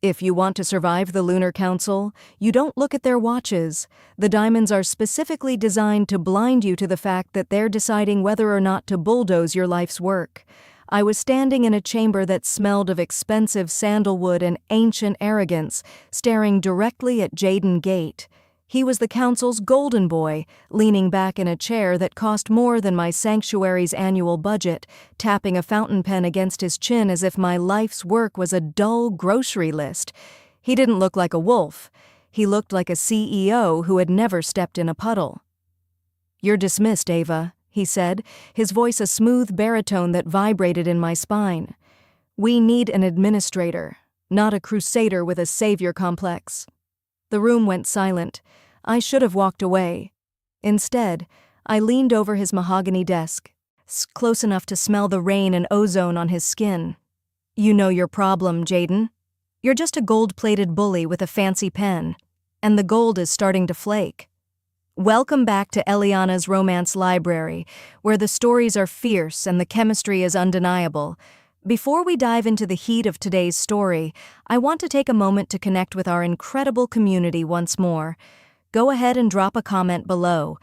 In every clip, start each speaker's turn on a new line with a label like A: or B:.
A: If you want to survive the Lunar Council, you don't look at their watches. The diamonds are specifically designed to blind you to the fact that they're deciding whether or not to bulldoze your life's work. I was standing in a chamber that smelled of expensive sandalwood and ancient arrogance, staring directly at Jaden Gate. He was the council's golden boy, leaning back in a chair that cost more than my sanctuary's annual budget, tapping a fountain pen against his chin as if my life's work was a dull grocery list. He didn't look like a wolf. He looked like a CEO who had never stepped in a puddle. "You're dismissed, Ava," he said, his voice a smooth baritone that vibrated in my spine. "We need an administrator, not a crusader with a savior complex." The room went silent. I should have walked away. Instead, I leaned over his mahogany desk, close enough to smell the rain and ozone on his skin. "You know your problem, Jaden. You're just a gold-plated bully with a fancy pen, and the gold is starting to flake. Welcome back to Eliana's Romance Library, where the stories are fierce and the chemistry is undeniable. Before we dive into the heat of today's story, I want to take a moment to connect with our incredible community once more. Go ahead and drop a comment below.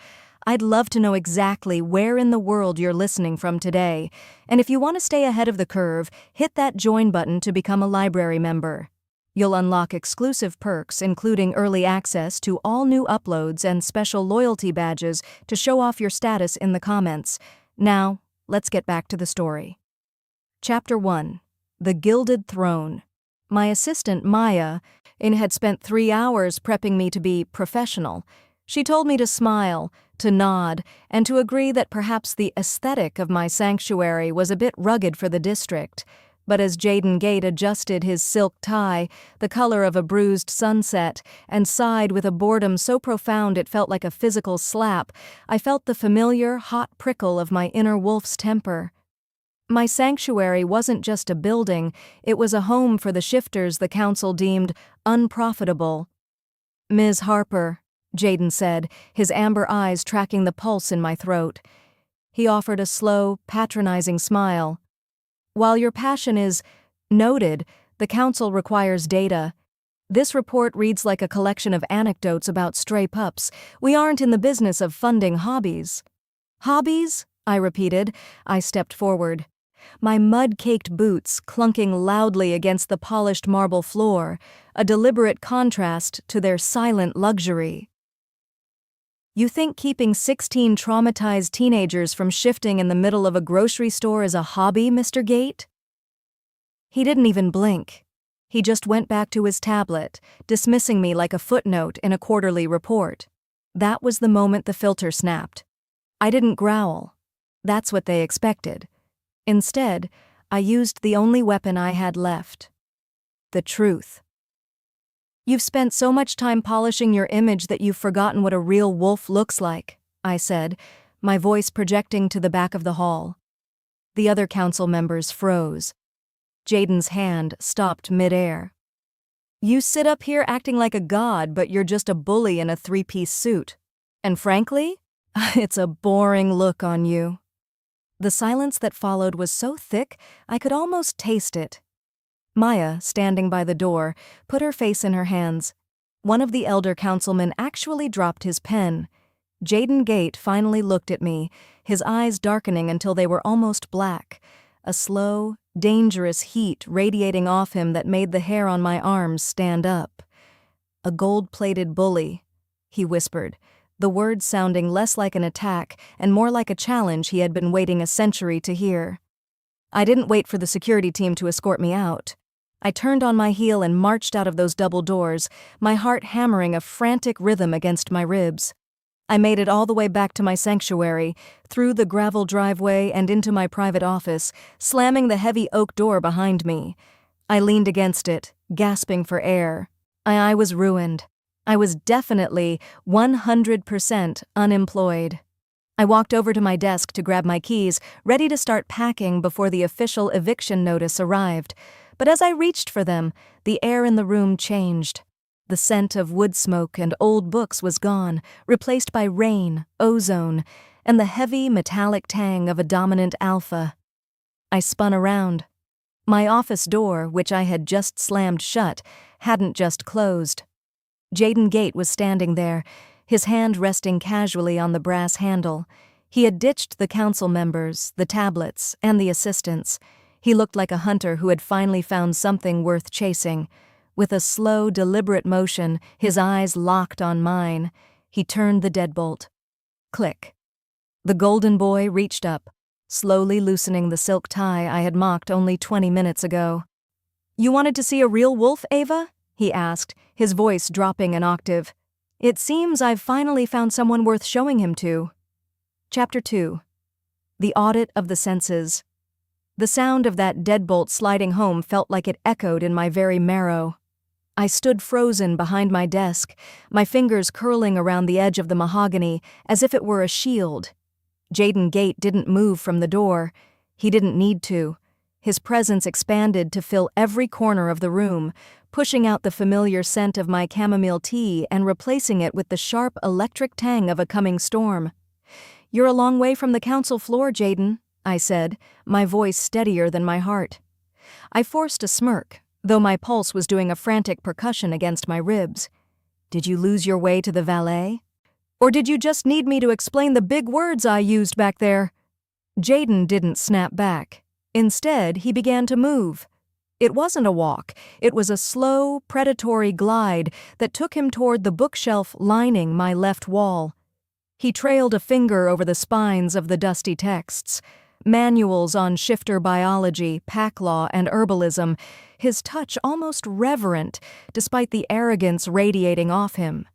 A: I'd love to know exactly where in the world you're listening from today, and if you want to stay ahead of the curve, hit that join button to become a library member. You'll unlock exclusive perks, including early access to all new uploads and special loyalty badges to show off your status in the comments. Now, let's get back to the story. Chapter 1. The Gilded Throne. My assistant, Maya, had spent 3 hours prepping me to be professional. She told me to smile, to nod, and to agree that perhaps the aesthetic of my sanctuary was a bit rugged for the district. But as Jaden Gate adjusted his silk tie, the color of a bruised sunset, and sighed with a boredom so profound it felt like a physical slap, I felt the familiar, hot prickle of my inner wolf's temper. My sanctuary wasn't just a building, it was a home for the shifters the council deemed unprofitable. "Ms. Harper," Jaden said, his amber eyes tracking the pulse in my throat. He offered a slow, patronizing smile. "While your passion is noted, the council requires data. This report reads like a collection of anecdotes about stray pups. We aren't in the business of funding hobbies." "Hobbies?" I repeated. I stepped forward, my mud-caked boots clunking loudly against the polished marble floor, a deliberate contrast to their silent luxury. "You think keeping 16 traumatized teenagers from shifting in the middle of a grocery store is a hobby, Mr. Gate?" He didn't even blink. He just went back to his tablet, dismissing me like a footnote in a quarterly report. That was the moment the filter snapped. I didn't growl. That's what they expected. Instead, I used the only weapon I had left. The truth. "You've spent so much time polishing your image that you've forgotten what a real wolf looks like," I said, my voice projecting to the back of the hall. The other council members froze. Jaden's hand stopped midair. "You sit up here acting like a god, but you're just a bully in a 3-piece suit. And frankly, it's a boring look on you." The silence that followed was so thick I could almost taste it. Maya, standing by the door, put her face in her hands. One of the elder councilmen actually dropped his pen. Jaden Gate finally looked at me, his eyes darkening until they were almost black, a slow, dangerous heat radiating off him that made the hair on my arms stand up. "A gold-plated bully," he whispered, the words sounding less like an attack and more like a challenge he had been waiting a century to hear. I didn't wait for the security team to escort me out. I turned on my heel and marched out of those double doors, my heart hammering a frantic rhythm against my ribs. I made it all the way back to my sanctuary, through the gravel driveway and into my private office, slamming the heavy oak door behind me. I leaned against it, gasping for air. I was ruined. I was definitely 100% unemployed. I walked over to my desk to grab my keys, ready to start packing before the official eviction notice arrived. But as I reached for them, the air in the room changed. The scent of wood smoke and old books was gone, replaced by rain, ozone, and the heavy metallic tang of a dominant alpha. I spun around. My office door, which I had just slammed shut, hadn't just closed. Jaden Gate was standing there, his hand resting casually on the brass handle. He had ditched the council members, the tablets, and the assistants. He looked like a hunter who had finally found something worth chasing. With a slow, deliberate motion, his eyes locked on mine, he turned the deadbolt. Click. The golden boy reached up, slowly loosening the silk tie I had mocked only 20 minutes ago. "You wanted to see a real wolf, Ava?" he asked, his voice dropping an octave. "It seems I've finally found someone worth showing him to." Chapter 2. The Audit of the Senses. The sound of that deadbolt sliding home felt like it echoed in my very marrow. I stood frozen behind my desk, my fingers curling around the edge of the mahogany as if it were a shield. Jaden Gate didn't move from the door. He didn't need to. His presence expanded to fill every corner of the room, pushing out the familiar scent of my chamomile tea and replacing it with the sharp electric tang of a coming storm. "You're a long way from the council floor, Jaden," I said, my voice steadier than my heart. I forced a smirk, though my pulse was doing a frantic percussion against my ribs. "Did you lose your way to the valet? Or did you just need me to explain the big words I used back there?" Jaden didn't snap back. Instead, he began to move. It wasn't a walk. It was a slow, predatory glide that took him toward the bookshelf lining my left wall. He trailed a finger over the spines of the dusty texts, manuals on shifter biology, pack law, and herbalism, his touch almost reverent, despite the arrogance radiating off him.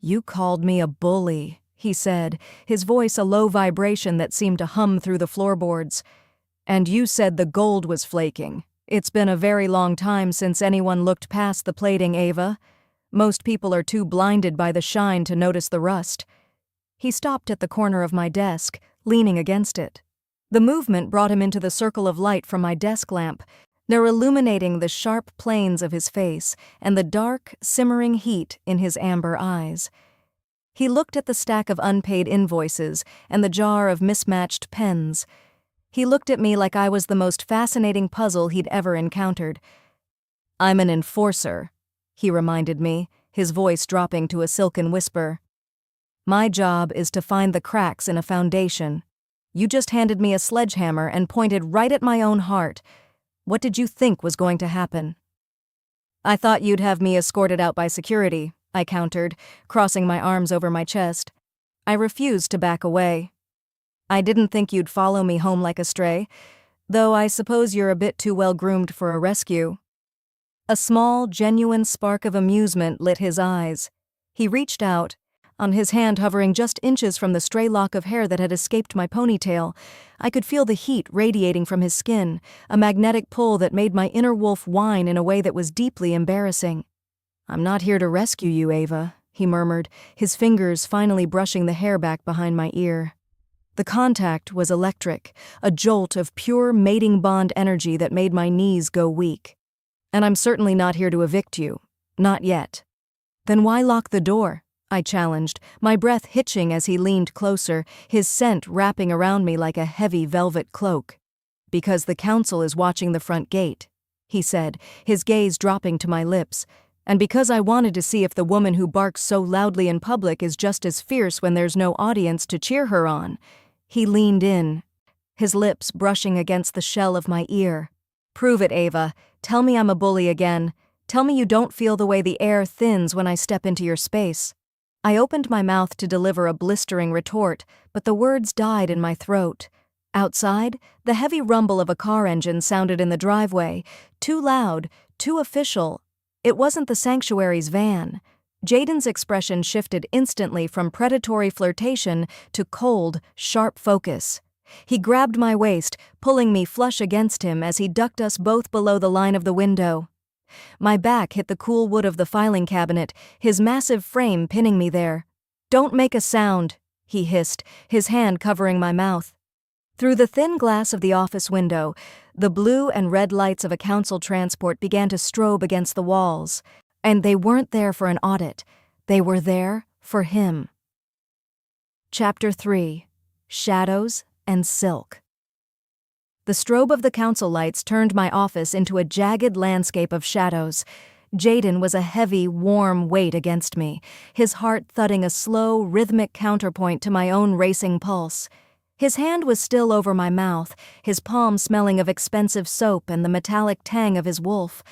A: "You called me a bully," he said, his voice a low vibration that seemed to hum through the floorboards. "And you said the gold was flaking. It's been a very long time since anyone looked past the plating, Ava. Most people are too blinded by the shine to notice the rust." He stopped at the corner of my desk, leaning against it. The movement brought him into the circle of light from my desk lamp, now illuminating the sharp planes of his face and the dark, simmering heat in his amber eyes. He looked at the stack of unpaid invoices and the jar of mismatched pens. He looked at me like I was the most fascinating puzzle he'd ever encountered. "I'm an enforcer," he reminded me, his voice dropping to a silken whisper. "My job is to find the cracks in a foundation. You just handed me a sledgehammer and pointed right at my own heart. What did you think was going to happen?" "I thought you'd have me escorted out by security," I countered, crossing my arms over my chest. I refused to back away. "I didn't think you'd follow me home like a stray, though I suppose you're a bit too well-groomed for a rescue." A small, genuine spark of amusement lit his eyes. He reached out, on his hand hovering just inches from the stray lock of hair that had escaped my ponytail. I could feel the heat radiating from his skin, a magnetic pull that made my inner wolf whine in a way that was deeply embarrassing. "I'm not here to rescue you, Ava," he murmured, his fingers finally brushing the hair back behind my ear. The contact was electric, a jolt of pure mating bond energy that made my knees go weak. "And I'm certainly not here to evict you. Not yet." "Then why lock the door?" I challenged, my breath hitching as he leaned closer, his scent wrapping around me like a heavy velvet cloak. "Because the council is watching the front gate," he said, his gaze dropping to my lips. "And because I wanted to see if the woman who barks so loudly in public is just as fierce when there's no audience to cheer her on." He leaned in, his lips brushing against the shell of my ear. "Prove it, Ava. Tell me I'm a bully again. Tell me you don't feel the way the air thins when I step into your space." I opened my mouth to deliver a blistering retort, but the words died in my throat. Outside, the heavy rumble of a car engine sounded in the driveway, too loud, too official. It wasn't the sanctuary's van. Jaden's expression shifted instantly from predatory flirtation to cold, sharp focus. He grabbed my waist, pulling me flush against him as he ducked us both below the line of the window. My back hit the cool wood of the filing cabinet, his massive frame pinning me there. "Don't make a sound," he hissed, his hand covering my mouth. Through the thin glass of the office window, the blue and red lights of a council transport began to strobe against the walls. And they weren't there for an audit. They were there for him. Chapter 3. Shadows and Silk. The strobe of the council lights turned my office into a jagged landscape of shadows. Jaden was a heavy, warm weight against me, his heart thudding a slow, rhythmic counterpoint to my own racing pulse. His hand was still over my mouth, his palm smelling of expensive soap and the metallic tang of his wolf.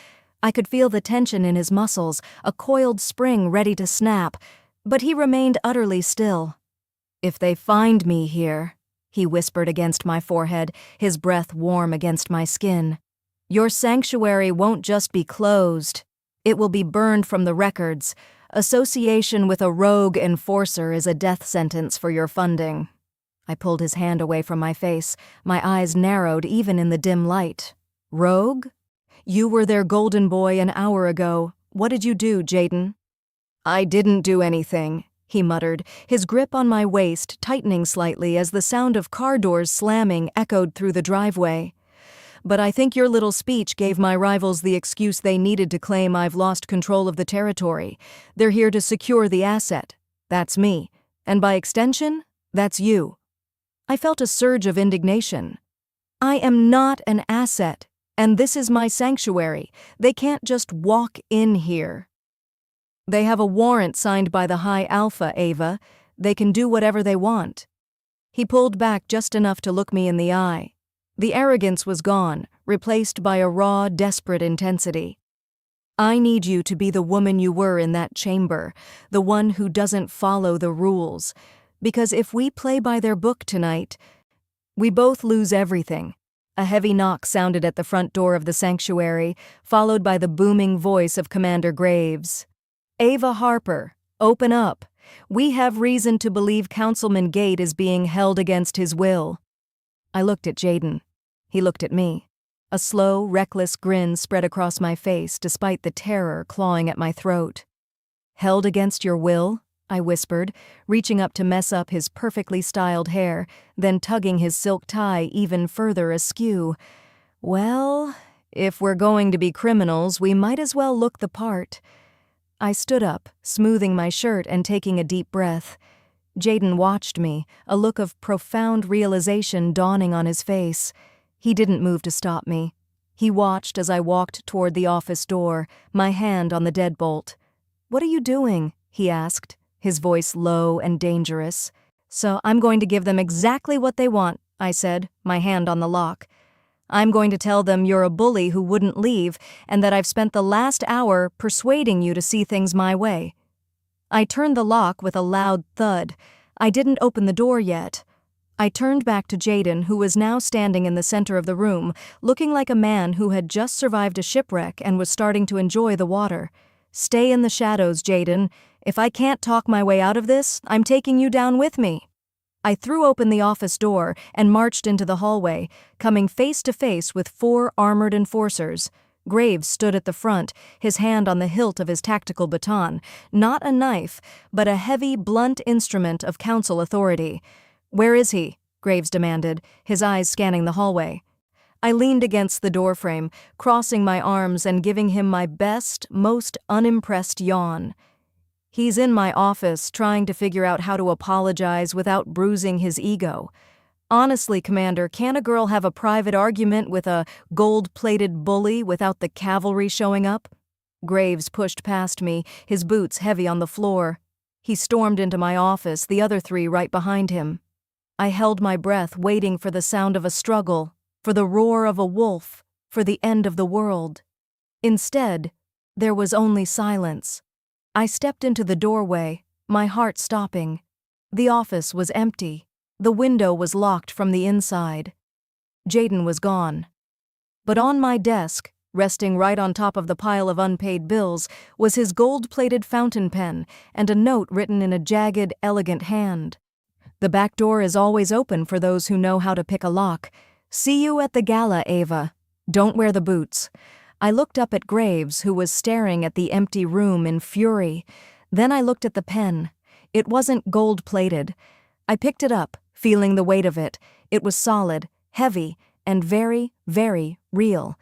A: I could feel the tension in his muscles, a coiled spring ready to snap, but he remained utterly still. "If they find me here," he whispered against my forehead, his breath warm against my skin, "your sanctuary won't just be closed. It will be burned from the records. Association with a rogue enforcer is a death sentence for your funding." I pulled his hand away from my face, my eyes narrowed even in the dim light. "Rogue? You were their golden boy an hour ago. What did you do, Jaden?" "I didn't do anything," he muttered, his grip on my waist tightening slightly as the sound of car doors slamming echoed through the driveway. "But I think your little speech gave my rivals the excuse they needed to claim I've lost control of the territory. They're here to secure the asset. That's me. And by extension, that's you." I felt a surge of indignation. "I am not an asset, and this is my sanctuary. They can't just walk in here." "They have a warrant signed by the High Alpha, Ava. They can do whatever they want." He pulled back just enough to look me in the eye. The arrogance was gone, replaced by a raw, desperate intensity. "I need you to be the woman you were in that chamber, the one who doesn't follow the rules. Because if we play by their book tonight, we both lose everything." A heavy knock sounded at the front door of the sanctuary, followed by the booming voice of Commander Graves. "Ava Harper, open up. We have reason to believe Councilman Gate is being held against his will." I looked at Jaden. He looked at me. A slow, reckless grin spread across my face despite the terror clawing at my throat. "Held against your will?" I whispered, reaching up to mess up his perfectly styled hair, then tugging his silk tie even further askew. "Well, if we're going to be criminals, we might as well look the part." I stood up, smoothing my shirt and taking a deep breath. Jaden watched me, a look of profound realization dawning on his face. He didn't move to stop me. He watched as I walked toward the office door, my hand on the deadbolt. "What are you doing?" he asked, his voice low and dangerous. "So I'm going to give them exactly what they want," I said, my hand on the lock. "I'm going to tell them you're a bully who wouldn't leave and that I've spent the last hour persuading you to see things my way." I turned the lock with a loud thud. I didn't open the door yet. I turned back to Jaden, who was now standing in the center of the room, looking like a man who had just survived a shipwreck and was starting to enjoy the water. "Stay in the shadows, Jaden. If I can't talk my way out of this, I'm taking you down with me." I threw open the office door and marched into the hallway, coming face to face with 4 armored enforcers. Graves stood at the front, his hand on the hilt of his tactical baton, not a knife, but a heavy, blunt instrument of council authority. "Where is he?" Graves demanded, his eyes scanning the hallway. I leaned against the doorframe, crossing my arms and giving him my best, most unimpressed yawn. "He's in my office, trying to figure out how to apologize without bruising his ego. Honestly, Commander, can a girl have a private argument with a gold-plated bully without the cavalry showing up?" Graves pushed past me, his boots heavy on the floor. He stormed into my office, the other 3 right behind him. I held my breath, waiting for the sound of a struggle, for the roar of a wolf, for the end of the world. Instead, there was only silence. I stepped into the doorway, my heart stopping. The office was empty. The window was locked from the inside. Jaden was gone. But on my desk, resting right on top of the pile of unpaid bills, was his gold-plated fountain pen and a note written in a jagged, elegant hand. "The back door is always open for those who know how to pick a lock. See you at the gala, Ava. Don't wear the boots." I looked up at Graves, who was staring at the empty room in fury. Then I looked at the pen. It wasn't gold-plated. I picked it up, feeling the weight of it. It was solid, heavy, and very, very real.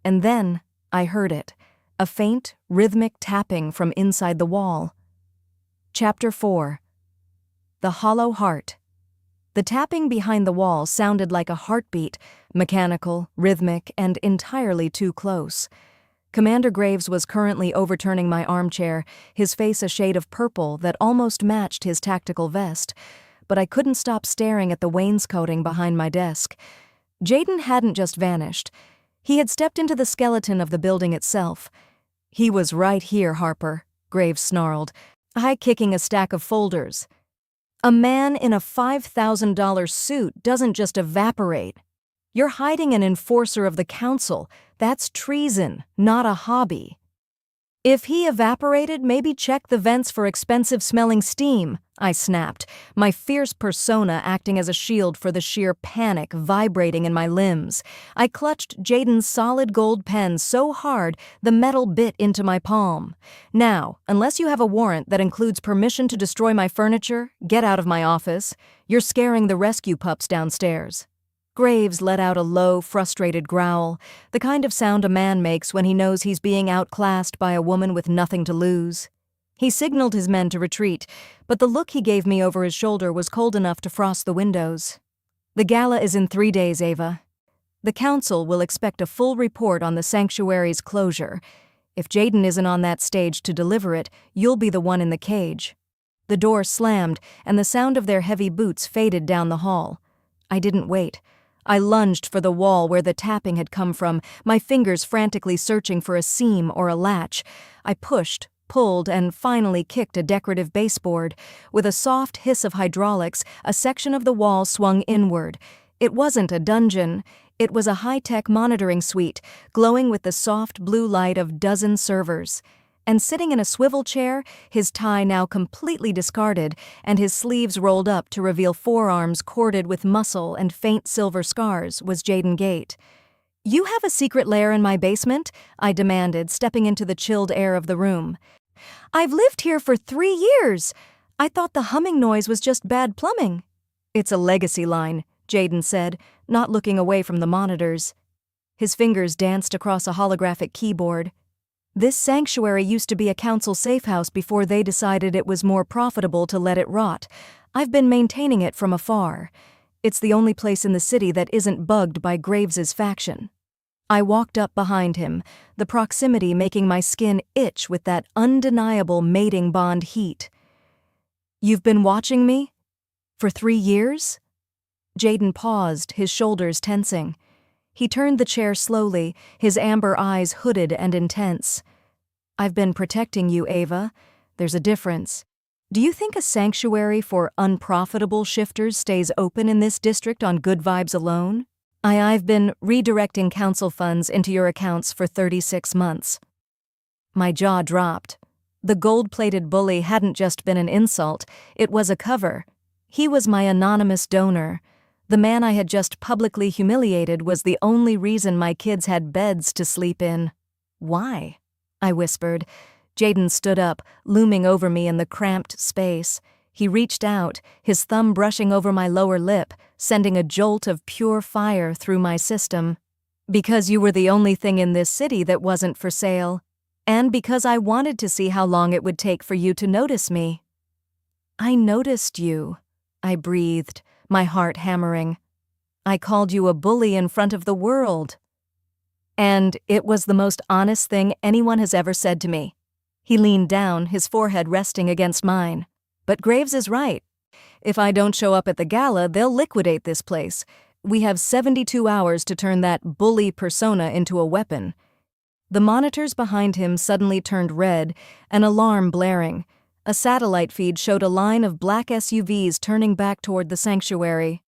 A: And then I heard it, a faint, rhythmic tapping from inside the wall. Chapter 4. The Hollow Heart. The tapping behind the wall sounded like a heartbeat, mechanical, rhythmic, and entirely too close. Commander Graves was currently overturning my armchair, his face a shade of purple that almost matched his tactical vest, but I couldn't stop staring at the wainscoting behind my desk. Jaden hadn't just vanished. He had stepped into the skeleton of the building itself. "He was right here, Harper," Graves snarled, high-kicking a stack of folders. "A man in a $5,000 suit doesn't just evaporate. You're hiding an enforcer of the council. That's treason, not a hobby." "If he evaporated, maybe check the vents for expensive-smelling steam," I snapped, my fierce persona acting as a shield for the sheer panic vibrating in my limbs. I clutched Jaden's solid gold pen so hard the metal bit into my palm. "Now, unless you have a warrant that includes permission to destroy my furniture, get out of my office. You're scaring the rescue pups downstairs." Graves let out a low, frustrated growl, the kind of sound a man makes when he knows he's being outclassed by a woman with nothing to lose. He signaled his men to retreat, but the look he gave me over his shoulder was cold enough to frost the windows. "The gala is in 3 days, Ava. The council will expect a full report on the sanctuary's closure. If Jaden isn't on that stage to deliver it, you'll be the one in the cage." The door slammed, and the sound of their heavy boots faded down the hall. I didn't wait. I lunged for the wall where the tapping had come from, my fingers frantically searching for a seam or a latch. I pushed, pulled, and finally kicked a decorative baseboard. With a soft hiss of hydraulics, a section of the wall swung inward. It wasn't a dungeon. It was a high-tech monitoring suite, glowing with the soft blue light of dozen servers. And sitting in a swivel chair, his tie now completely discarded and his sleeves rolled up to reveal forearms corded with muscle and faint silver scars, was Jaden Gate. "You have a secret lair in my basement?" I demanded, stepping into the chilled air of the room. "I've lived here for 3 years. I thought the humming noise was just bad plumbing." "It's a legacy line," Jaden said, not looking away from the monitors. His fingers danced across a holographic keyboard. "This sanctuary used to be a council safe house before they decided it was more profitable to let it rot. I've been maintaining it from afar. It's the only place in the city that isn't bugged by Graves's faction." I walked up behind him, the proximity making my skin itch with that undeniable mating bond heat. "You've been watching me? For 3 years?" Jaden paused, his shoulders tensing. He turned the chair slowly, his amber eyes hooded and intense. "I've been protecting you, Ava. There's a difference. Do you think a sanctuary for unprofitable shifters stays open in this district on good vibes alone? I've been redirecting council funds into your accounts for 36 months. My jaw dropped. The gold-plated bully hadn't just been an insult, it was a cover. He was my anonymous donor. The man I had just publicly humiliated was the only reason my kids had beds to sleep in. "Why?" I whispered. Jaden stood up, looming over me in the cramped space. He reached out, his thumb brushing over my lower lip, sending a jolt of pure fire through my system. "Because you were the only thing in this city that wasn't for sale. And because I wanted to see how long it would take for you to notice me." "I noticed you," I breathed, my heart hammering. "I called you a bully in front of the world. And it was the most honest thing anyone has ever said to me." He leaned down, his forehead resting against mine. "But Graves is right. If I don't show up at the gala, they'll liquidate this place. We have 72 hours to turn that bully persona into a weapon." The monitors behind him suddenly turned red, an alarm blaring. A satellite feed showed a line of black SUVs turning back toward the sanctuary.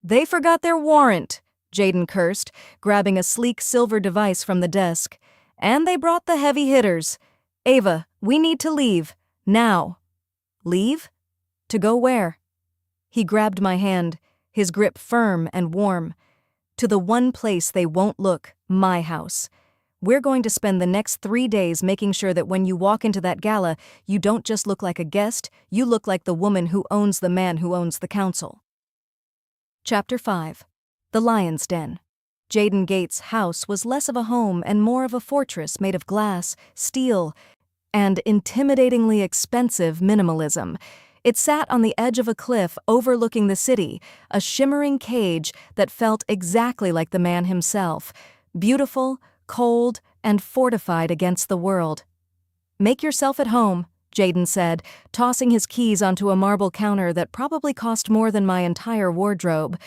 A: "They forgot their warrant," Jaden cursed, grabbing a sleek silver device from the desk. "And they brought the heavy hitters. Ava, we need to leave. Now." "Leave? To go where?" He grabbed my hand, his grip firm and warm. "To the one place they won't look, my house. We're going to spend the next 3 days making sure that when you walk into that gala, you don't just look like a guest, you look like the woman who owns the man who owns the council." Chapter 5. The Lion's Den. Jaden Gate's house was less of a home and more of a fortress made of glass, steel, and intimidatingly expensive minimalism. It sat on the edge of a cliff overlooking the city, a shimmering cage that felt exactly like the man himself, beautiful, cold, and fortified against the world. "Make yourself at home," Jaden said, tossing his keys onto a marble counter that probably cost more than my entire wardrobe.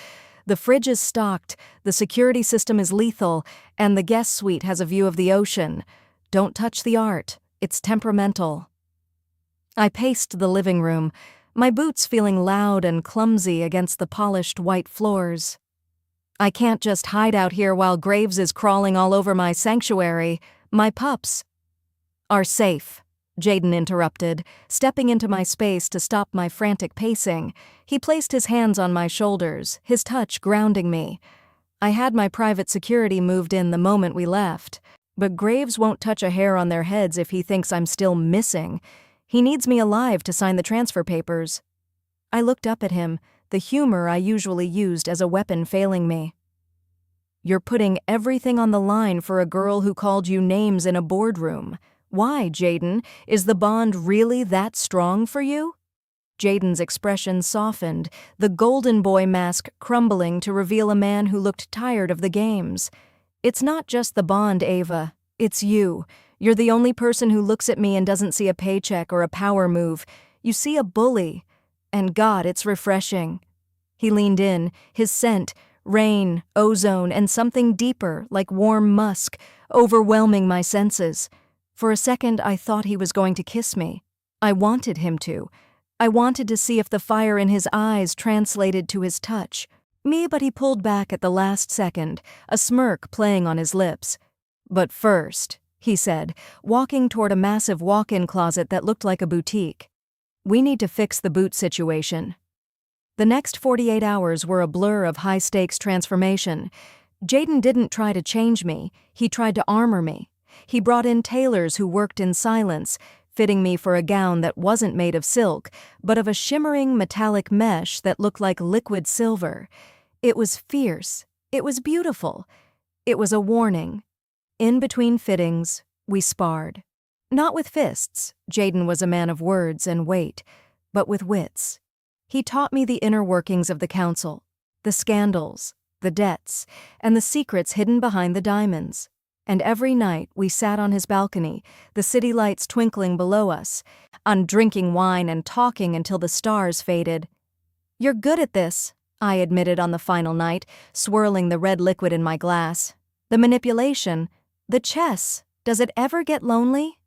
A: "The fridge is stocked, the security system is lethal, and the guest suite has a view of the ocean. Don't touch the art. It's temperamental." I paced the living room, my boots feeling loud and clumsy against the polished white floors. I can't just hide out here while Graves is crawling all over my sanctuary. My pups are safe, Jaden interrupted, stepping into my space to stop my frantic pacing. He placed his hands on my shoulders, his touch grounding me. I had my private security moved in the moment we left, but Graves won't touch a hair on their heads if he thinks I'm still missing. He needs me alive to sign the transfer papers. I looked up at him, the humor I usually used as a weapon failing me. "You're putting everything on the line for a girl who called you names in a boardroom. Why, Jaden? Is the bond really that strong for you?" Jaden's expression softened, the golden boy mask crumbling to reveal a man who looked tired of the games. "It's not just the bond, Ava. It's you. You're the only person who looks at me and doesn't see a paycheck or a power move. You see a bully. And God, it's refreshing." He leaned in, his scent, rain, ozone, and something deeper, like warm musk, overwhelming my senses. For a second, I thought he was going to kiss me. I wanted him to. I wanted to see if the fire in his eyes translated to his touch. But he pulled back at the last second, a smirk playing on his lips. "But first," he said, walking toward a massive walk-in closet that looked like a boutique, "we need to fix the boot situation." The next 48 hours were a blur of high-stakes transformation. Jaden didn't try to change me, he tried to armor me. He brought in tailors who worked in silence, fitting me for a gown that wasn't made of silk, but of a shimmering metallic mesh that looked like liquid silver. It was fierce. It was beautiful. It was a warning. In between fittings, we sparred. Not with fists, Jaden was a man of words and weight, but with wits. He taught me the inner workings of the council, the scandals, the debts, and the secrets hidden behind the diamonds. And every night we sat on his balcony, the city lights twinkling below us, on drinking wine and talking until the stars faded. "You're good at this," I admitted on the final night, swirling the red liquid in my glass. "The manipulation, the chess, does it ever get lonely?"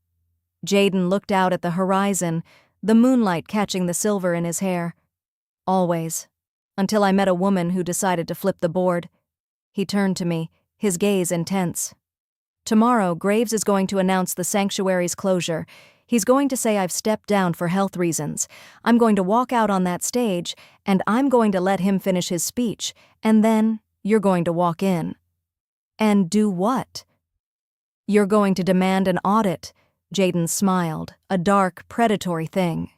A: Jaden looked out at the horizon, the moonlight catching the silver in his hair. "Always. Until I met a woman who decided to flip the board." He turned to me, his gaze intense. "Tomorrow, Graves is going to announce the sanctuary's closure. He's going to say I've stepped down for health reasons. I'm going to walk out on that stage, and I'm going to let him finish his speech, and then you're going to walk in." "And do what?" "You're going to demand an audit." Jaden smiled, a dark, predatory thing.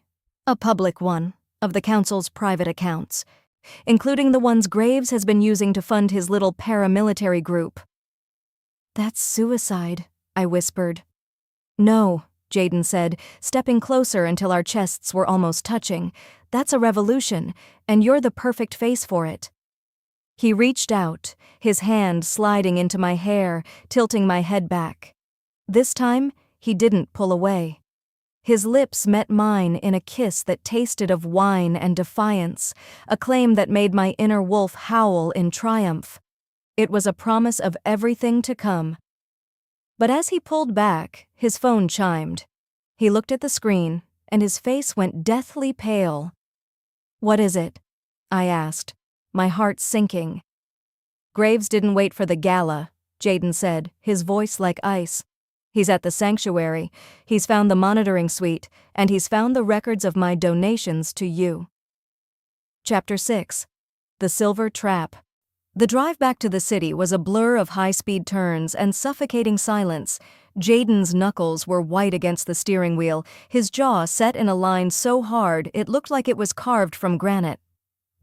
A: "A public one, of the council's private accounts, including the ones Graves has been using to fund his little paramilitary group." "That's suicide," I whispered. "No," Jaden said, stepping closer until our chests were almost touching. "That's a revolution, and you're the perfect face for it." He reached out, his hand sliding into my hair, tilting my head back. This time, he didn't pull away. His lips met mine in a kiss that tasted of wine and defiance, a claim that made my inner wolf howl in triumph. It was a promise of everything to come. But as he pulled back, his phone chimed. He looked at the screen, and his face went deathly pale. "What is it?" I asked, my heart sinking. "Graves didn't wait for the gala," Jaden said, his voice like ice. "He's at the sanctuary. He's found the monitoring suite, and he's found the records of my donations to you." Chapter 6. The Silver Trap. The drive back to the city was a blur of high-speed turns and suffocating silence. Jaden's knuckles were white against the steering wheel, his jaw set in a line so hard it looked like it was carved from granite.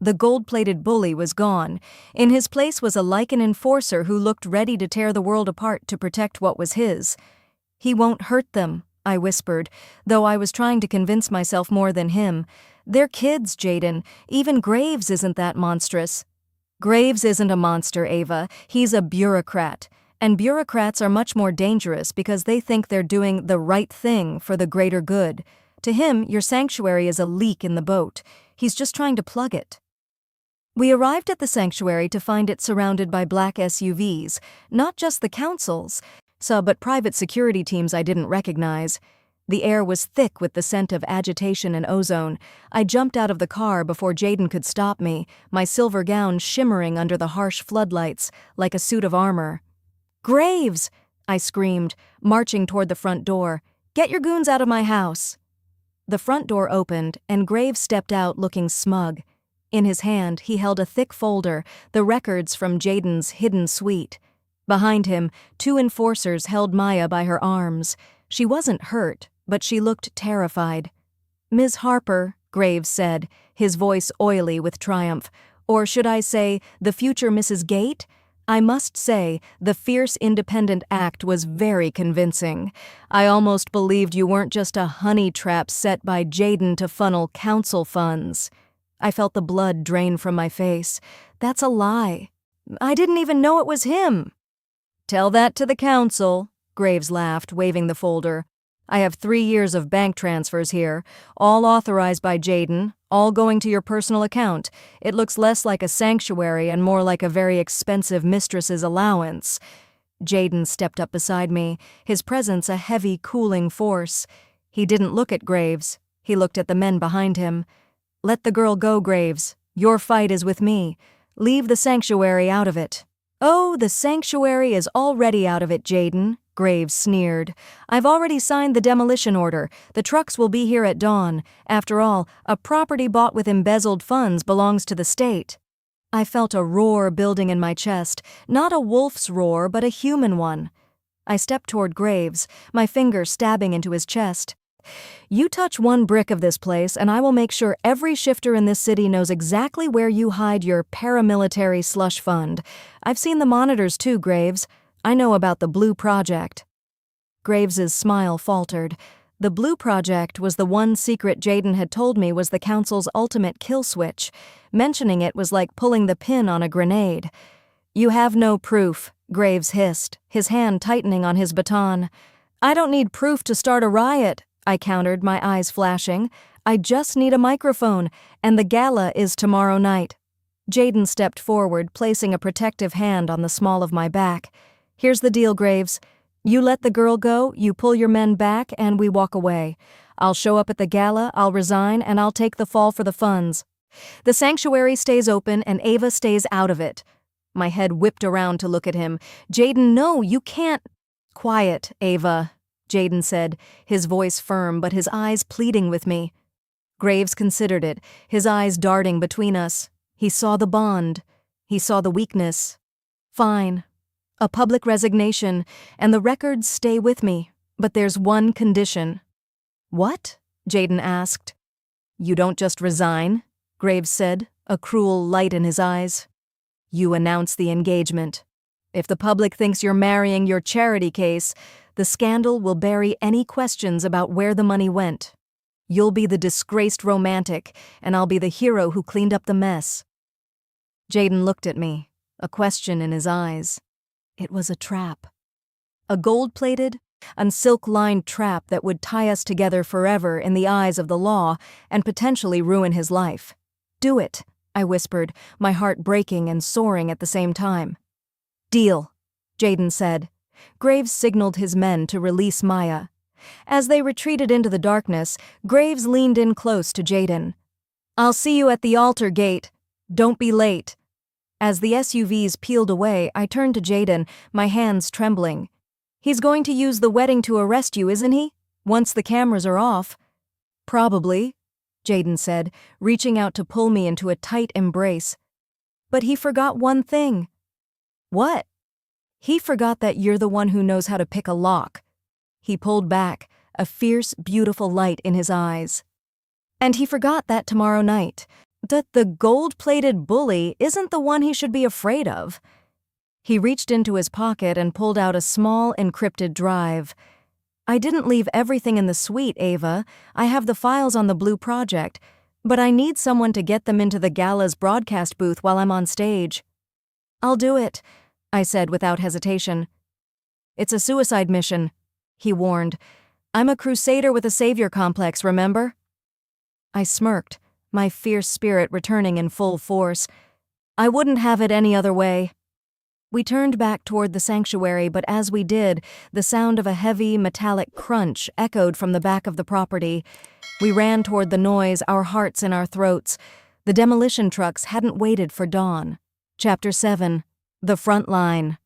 A: The gold-plated bully was gone. In his place was a Lycan enforcer who looked ready to tear the world apart to protect what was his. "He won't hurt them," I whispered, though I was trying to convince myself more than him. They're kids, Jaden. Even Graves isn't that monstrous. Graves isn't a monster, Ava. He's a bureaucrat. And bureaucrats are much more dangerous because they think they're doing the right thing for the greater good. To him, your sanctuary is a leak in the boat. He's just trying to plug it. We arrived at the sanctuary to find it surrounded by black SUVs, not just the council's, but private security teams I didn't recognize. The air was thick with the scent of agitation and ozone. I jumped out of the car before Jaden could stop me, my silver gown shimmering under the harsh floodlights, like a suit of armor. "Graves!" I screamed, marching toward the front door. "Get your goons out of my house!" The front door opened, and Graves stepped out looking smug. In his hand, he held a thick folder, the records from Jaden's hidden suite. Behind him, 2 enforcers held Maya by her arms. She wasn't hurt, but she looked terrified. "Ms. Harper," Graves said, his voice oily with triumph. "Or should I say, the future Mrs. Gate? I must say, the fierce independent act was very convincing. I almost believed you weren't just a honey trap set by Jaden to funnel council funds." I felt the blood drain from my face. "That's a lie. I didn't even know it was him." "Tell that to the council," Graves laughed, waving the folder. "I have 3 years of bank transfers here, all authorized by Jaden, all going to your personal account. It looks less like a sanctuary and more like a very expensive mistress's allowance." Jaden stepped up beside me, his presence a heavy, cooling force. He didn't look at Graves. He looked at the men behind him. "Let the girl go, Graves. Your fight is with me. Leave the sanctuary out of it." "Oh, the sanctuary is already out of it, Jaden," Graves sneered. "I've already signed the demolition order. The trucks will be here at dawn. After all, a property bought with embezzled funds belongs to the state." I felt a roar building in my chest, not a wolf's roar, but a human one. I stepped toward Graves, my finger stabbing into his chest. "You touch 1 brick of this place, and I will make sure every shifter in this city knows exactly where you hide your paramilitary slush fund. I've seen the monitors too, Graves. I know about the Blue Project." Graves's smile faltered. The Blue Project was the one secret Jaden had told me was the council's ultimate kill switch. Mentioning it was like pulling the pin on a grenade. "You have no proof," Graves hissed, his hand tightening on his baton. "I don't need proof to start a riot," I countered, my eyes flashing. "I just need a microphone, and the gala is tomorrow night." Jaden stepped forward, placing a protective hand on the small of my back. "Here's the deal, Graves. You let the girl go, you pull your men back, and we walk away. I'll show up at the gala, I'll resign, and I'll take the fall for the funds. The sanctuary stays open, and Ava stays out of it." My head whipped around to look at him. "Jaden, no, you can't." "Quiet, Ava," Jaden said, his voice firm but his eyes pleading with me. Graves considered it, his eyes darting between us. He saw the bond. He saw the weakness. "Fine. A public resignation, and the records stay with me. But there's one condition." "What?" Jaden asked. "You don't just resign," Graves said, a cruel light in his eyes. "You announce the engagement. If the public thinks you're marrying your charity case, the scandal will bury any questions about where the money went. You'll be the disgraced romantic, and I'll be the hero who cleaned up the mess." Jaden looked at me, a question in his eyes. It was a trap. A gold-plated and silk-lined trap that would tie us together forever in the eyes of the law and potentially ruin his life. "Do it," I whispered, my heart breaking and soaring at the same time. "Deal," Jaden said. Graves signaled his men to release Maya. As they retreated into the darkness, Graves leaned in close to Jaden. "I'll see you at the altar gate. Don't be late." As the SUVs peeled away, I turned to Jaden, my hands trembling. "He's going to use the wedding to arrest you, isn't he? Once the cameras are off." "Probably," Jaden said, reaching out to pull me into a tight embrace. "But he forgot one thing." "What?" "He forgot that you're the one who knows how to pick a lock." He pulled back, a fierce, beautiful light in his eyes. "And he forgot that tomorrow night, that the gold-plated bully isn't the one he should be afraid of." He reached into his pocket and pulled out a small, encrypted drive. "I didn't leave everything in the suite, Ava. I have the files on the Blue Project. But I need someone to get them into the gala's broadcast booth while I'm on stage. I'll do it, I said without hesitation. It's a suicide mission, he warned. I'm a crusader with a savior complex, remember? I smirked, my fierce spirit returning in full force. I wouldn't have it any other way. We turned back toward the sanctuary, but as we did, the sound of a heavy, metallic crunch echoed from the back of the property. We ran toward the noise, our hearts in our throats. The demolition trucks hadn't waited for dawn. Chapter 7. The Front Line.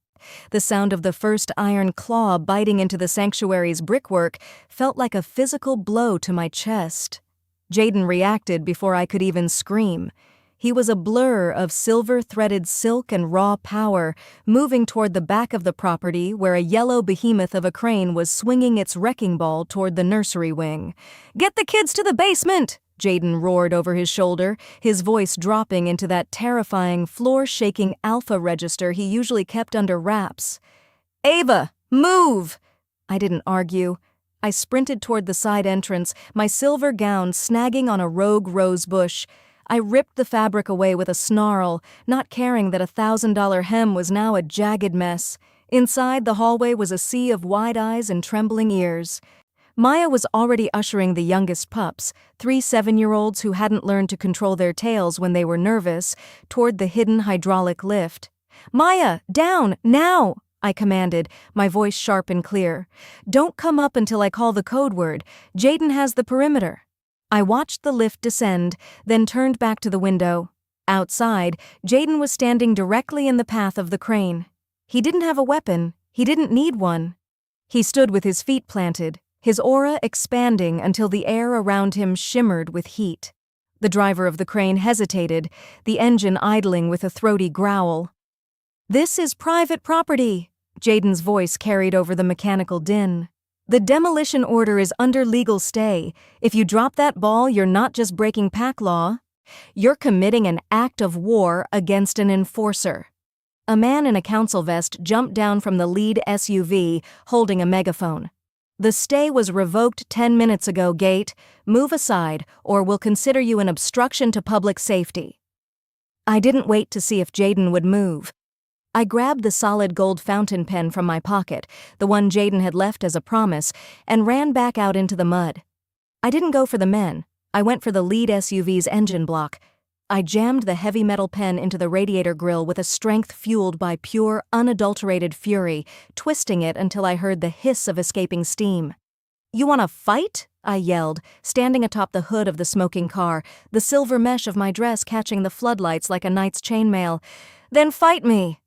A: The sound of the first iron claw biting into the sanctuary's brickwork felt like a physical blow to my chest. Jaden reacted before I could even scream. He was a blur of silver-threaded silk and raw power, moving toward the back of the property where a yellow behemoth of a crane was swinging its wrecking ball toward the nursery wing. "Get the kids to the basement!" Jaden roared over his shoulder, his voice dropping into that terrifying, floor-shaking alpha register he usually kept under wraps. "Ava, move!" I didn't argue. I sprinted toward the side entrance, my silver gown snagging on a rogue rose bush. I ripped the fabric away with a snarl, not caring that $1,000 hem was now a jagged mess. Inside, the hallway was a sea of wide eyes and trembling ears. Maya was already ushering the youngest pups, 3 7-year-olds who hadn't learned to control their tails when they were nervous, toward the hidden hydraulic lift. "Maya, down, now!" I commanded, my voice sharp and clear. "Don't come up until I call the code word. Jaden has the perimeter." I watched the lift descend, then turned back to the window. Outside, Jaden was standing directly in the path of the crane. He didn't have a weapon. He didn't need one. He stood with his feet planted, his aura expanding until the air around him shimmered with heat. The driver of the crane hesitated, the engine idling with a throaty growl. "This is private property," Jaden's voice carried over the mechanical din. "The demolition order is under legal stay. If you drop that ball, you're not just breaking pack law. You're committing an act of war against an enforcer." A man in a council vest jumped down from the lead SUV, holding a megaphone. "The stay was revoked 10 minutes ago, Gate. Move aside, or we'll consider you an obstruction to public safety." I didn't wait to see if Jaden would move. I grabbed the solid gold fountain pen from my pocket, the one Jaden had left as a promise, and ran back out into the mud. I didn't go for the men. I went for the lead SUV's engine block. I jammed the heavy metal pen into the radiator grill with a strength fueled by pure, unadulterated fury, twisting it until I heard the hiss of escaping steam. "You want to fight?" I yelled, standing atop the hood of the smoking car, the silver mesh of my dress catching the floodlights like a knight's chainmail. "Then fight me!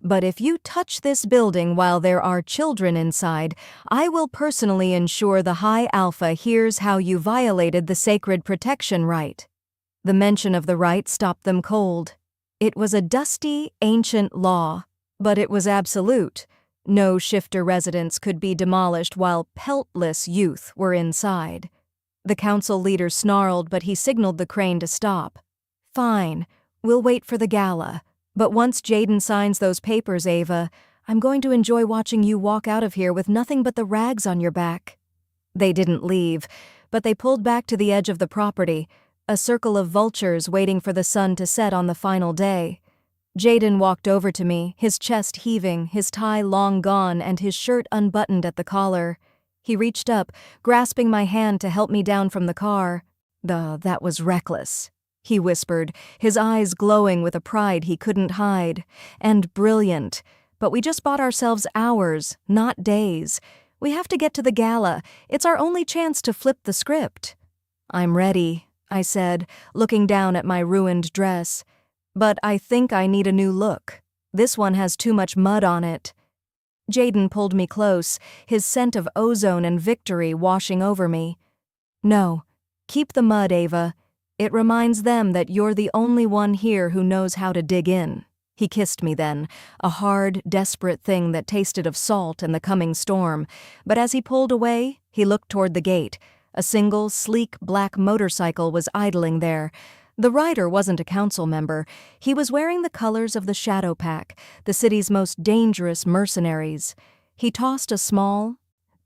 A: But if you touch this building while there are children inside, I will personally ensure the High Alpha hears how you violated the sacred protection right." The mention of the right stopped them cold. It was a dusty, ancient law, but it was absolute. No shifter residence could be demolished while peltless youth were inside. The council leader snarled, but he signaled the crane to stop. "Fine, we'll wait for the gala. But once Jaden signs those papers, Ava, I'm going to enjoy watching you walk out of here with nothing but the rags on your back." They didn't leave, but they pulled back to the edge of the property, a circle of vultures waiting for the sun to set on the final day. Jaden walked over to me, his chest heaving, his tie long gone, and his shirt unbuttoned at the collar. He reached up, grasping my hand to help me down from the car. That was reckless," he whispered, his eyes glowing with a pride he couldn't hide. "And brilliant. But we just bought ourselves hours, not days. We have to get to the gala. It's our only chance to flip the script." "I'm ready," I said, looking down at my ruined dress. "But I think I need a new look. This one has too much mud on it." Jaden pulled me close, his scent of ozone and victory washing over me. "No, keep the mud, Ava. It reminds them that you're the only one here who knows how to dig in." He kissed me then, a hard, desperate thing that tasted of salt and the coming storm. But as he pulled away, he looked toward the gate. A single, sleek black motorcycle was idling there. The rider wasn't a council member. He was wearing the colors of the Shadow Pack, the city's most dangerous mercenaries. He tossed a small,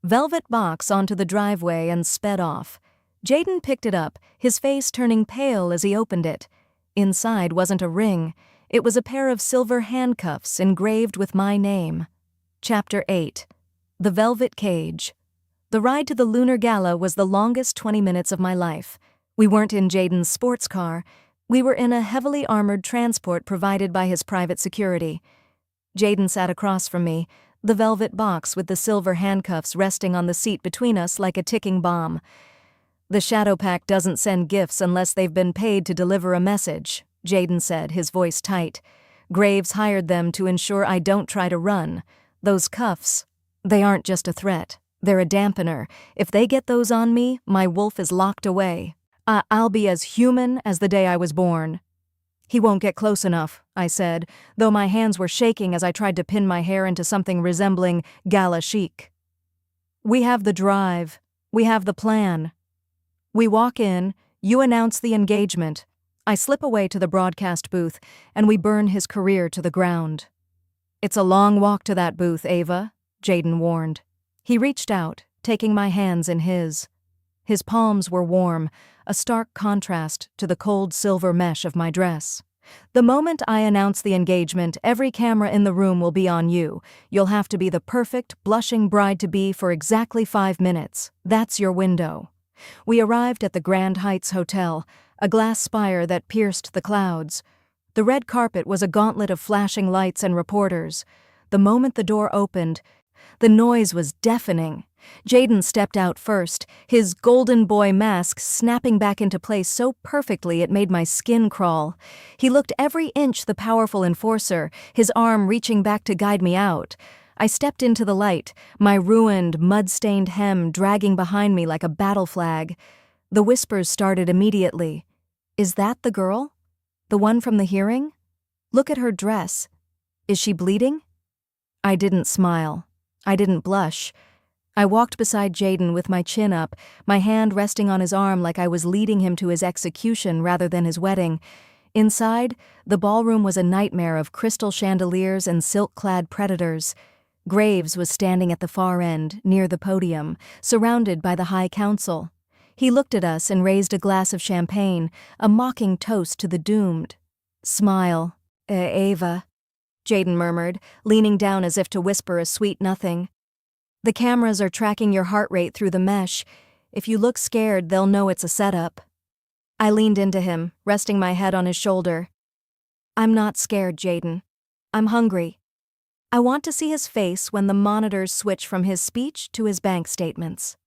A: velvet box onto the driveway and sped off. Jaden picked it up, his face turning pale as he opened it. Inside wasn't a ring. It was a pair of silver handcuffs engraved with my name. Chapter 8. The Velvet Cage. The ride to the Lunar Gala was the longest 20 minutes of my life. We weren't in Jaden's sports car. We were in a heavily armored transport provided by his private security. Jaden sat across from me, the velvet box with the silver handcuffs resting on the seat between us like a ticking bomb. "The Shadow Pack doesn't send gifts unless they've been paid to deliver a message," Jaden said, his voice tight. "Graves hired them to ensure I don't try to run. Those cuffs, they aren't just a threat. They're a dampener. If they get those on me, my wolf is locked away. I'll be as human as the day I was born." "He won't get close enough," I said, though my hands were shaking as I tried to pin my hair into something resembling gala chic. "We have the drive. We have the plan." We walk in, you announce the engagement. I slip away to the broadcast booth, and we burn his career to the ground. "It's a long walk to that booth, Ava," Jaden warned. He reached out, taking my hands in his. His palms were warm, a stark contrast to the cold silver mesh of my dress. "The moment I announce the engagement, every camera in the room will be on you. You'll have to be the perfect, blushing bride-to-be for exactly 5 minutes. That's your window." We arrived at the Grand Heights Hotel, a glass spire that pierced the clouds. The red carpet was a gauntlet of flashing lights and reporters. The moment the door opened, the noise was deafening. Jaden stepped out first, his golden boy mask snapping back into place so perfectly it made my skin crawl. He looked every inch the powerful enforcer, his arm reaching back to guide me out. I stepped into the light, my ruined, mud-stained hem dragging behind me like a battle flag. The whispers started immediately. "Is that the girl? The one from the hearing? Look at her dress. Is she bleeding?" I didn't smile. I didn't blush. I walked beside Jaden with my chin up, my hand resting on his arm like I was leading him to his execution rather than his wedding. Inside, the ballroom was a nightmare of crystal chandeliers and silk-clad predators. Graves was standing at the far end, near the podium, surrounded by the High Council. He looked at us and raised a glass of champagne, a mocking toast to the doomed. "Smile, Ava," Jaden murmured, leaning down as if to whisper a sweet nothing. "The cameras are tracking your heart rate through the mesh. If you look scared, they'll know it's a setup." I leaned into him, resting my head on his shoulder. "I'm not scared, Jaden. I'm hungry. I want to see his face when the monitors switch from his speech to his bank statements."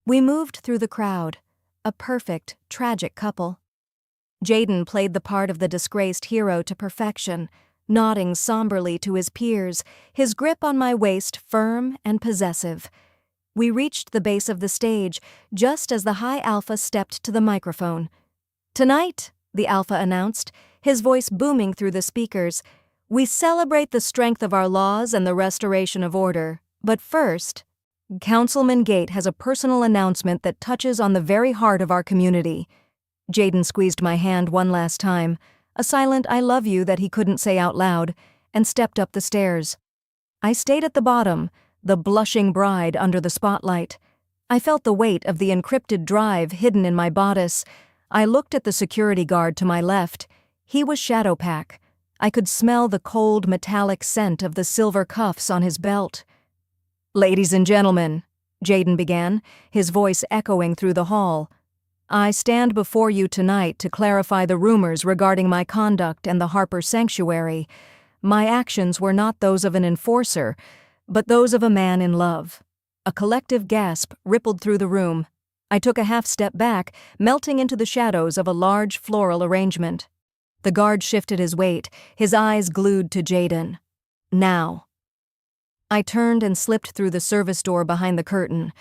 A: We moved through the crowd, a perfect, tragic couple. Jaden played the part of the disgraced hero to perfection, nodding somberly to his peers, his grip on my waist firm and possessive. We reached the base of the stage just as the High Alpha stepped to the microphone. "Tonight," the Alpha announced, his voice booming through the speakers, "we celebrate the strength of our laws and the restoration of order. But first, Councilman Gate has a personal announcement that touches on the very heart of our community." Jaden squeezed my hand one last time, a silent "I love you" that he couldn't say out loud, and stepped up the stairs. I stayed at the bottom, the blushing bride under the spotlight. I felt the weight of the encrypted drive hidden in my bodice. I looked at the security guard to my left. He was Shadow Pack. I could smell the cold, metallic scent of the silver cuffs on his belt. "Ladies and gentlemen," Jaden began, his voice echoing through the hall, "I stand before you tonight to clarify the rumors regarding my conduct and the Harper Sanctuary. My actions were not those of an enforcer, but those of a man in love." A collective gasp rippled through the room. I took a half step back, melting into the shadows of a large floral arrangement. The guard shifted his weight, his eyes glued to Jaden. "Now." I turned and slipped through the service door behind the curtain.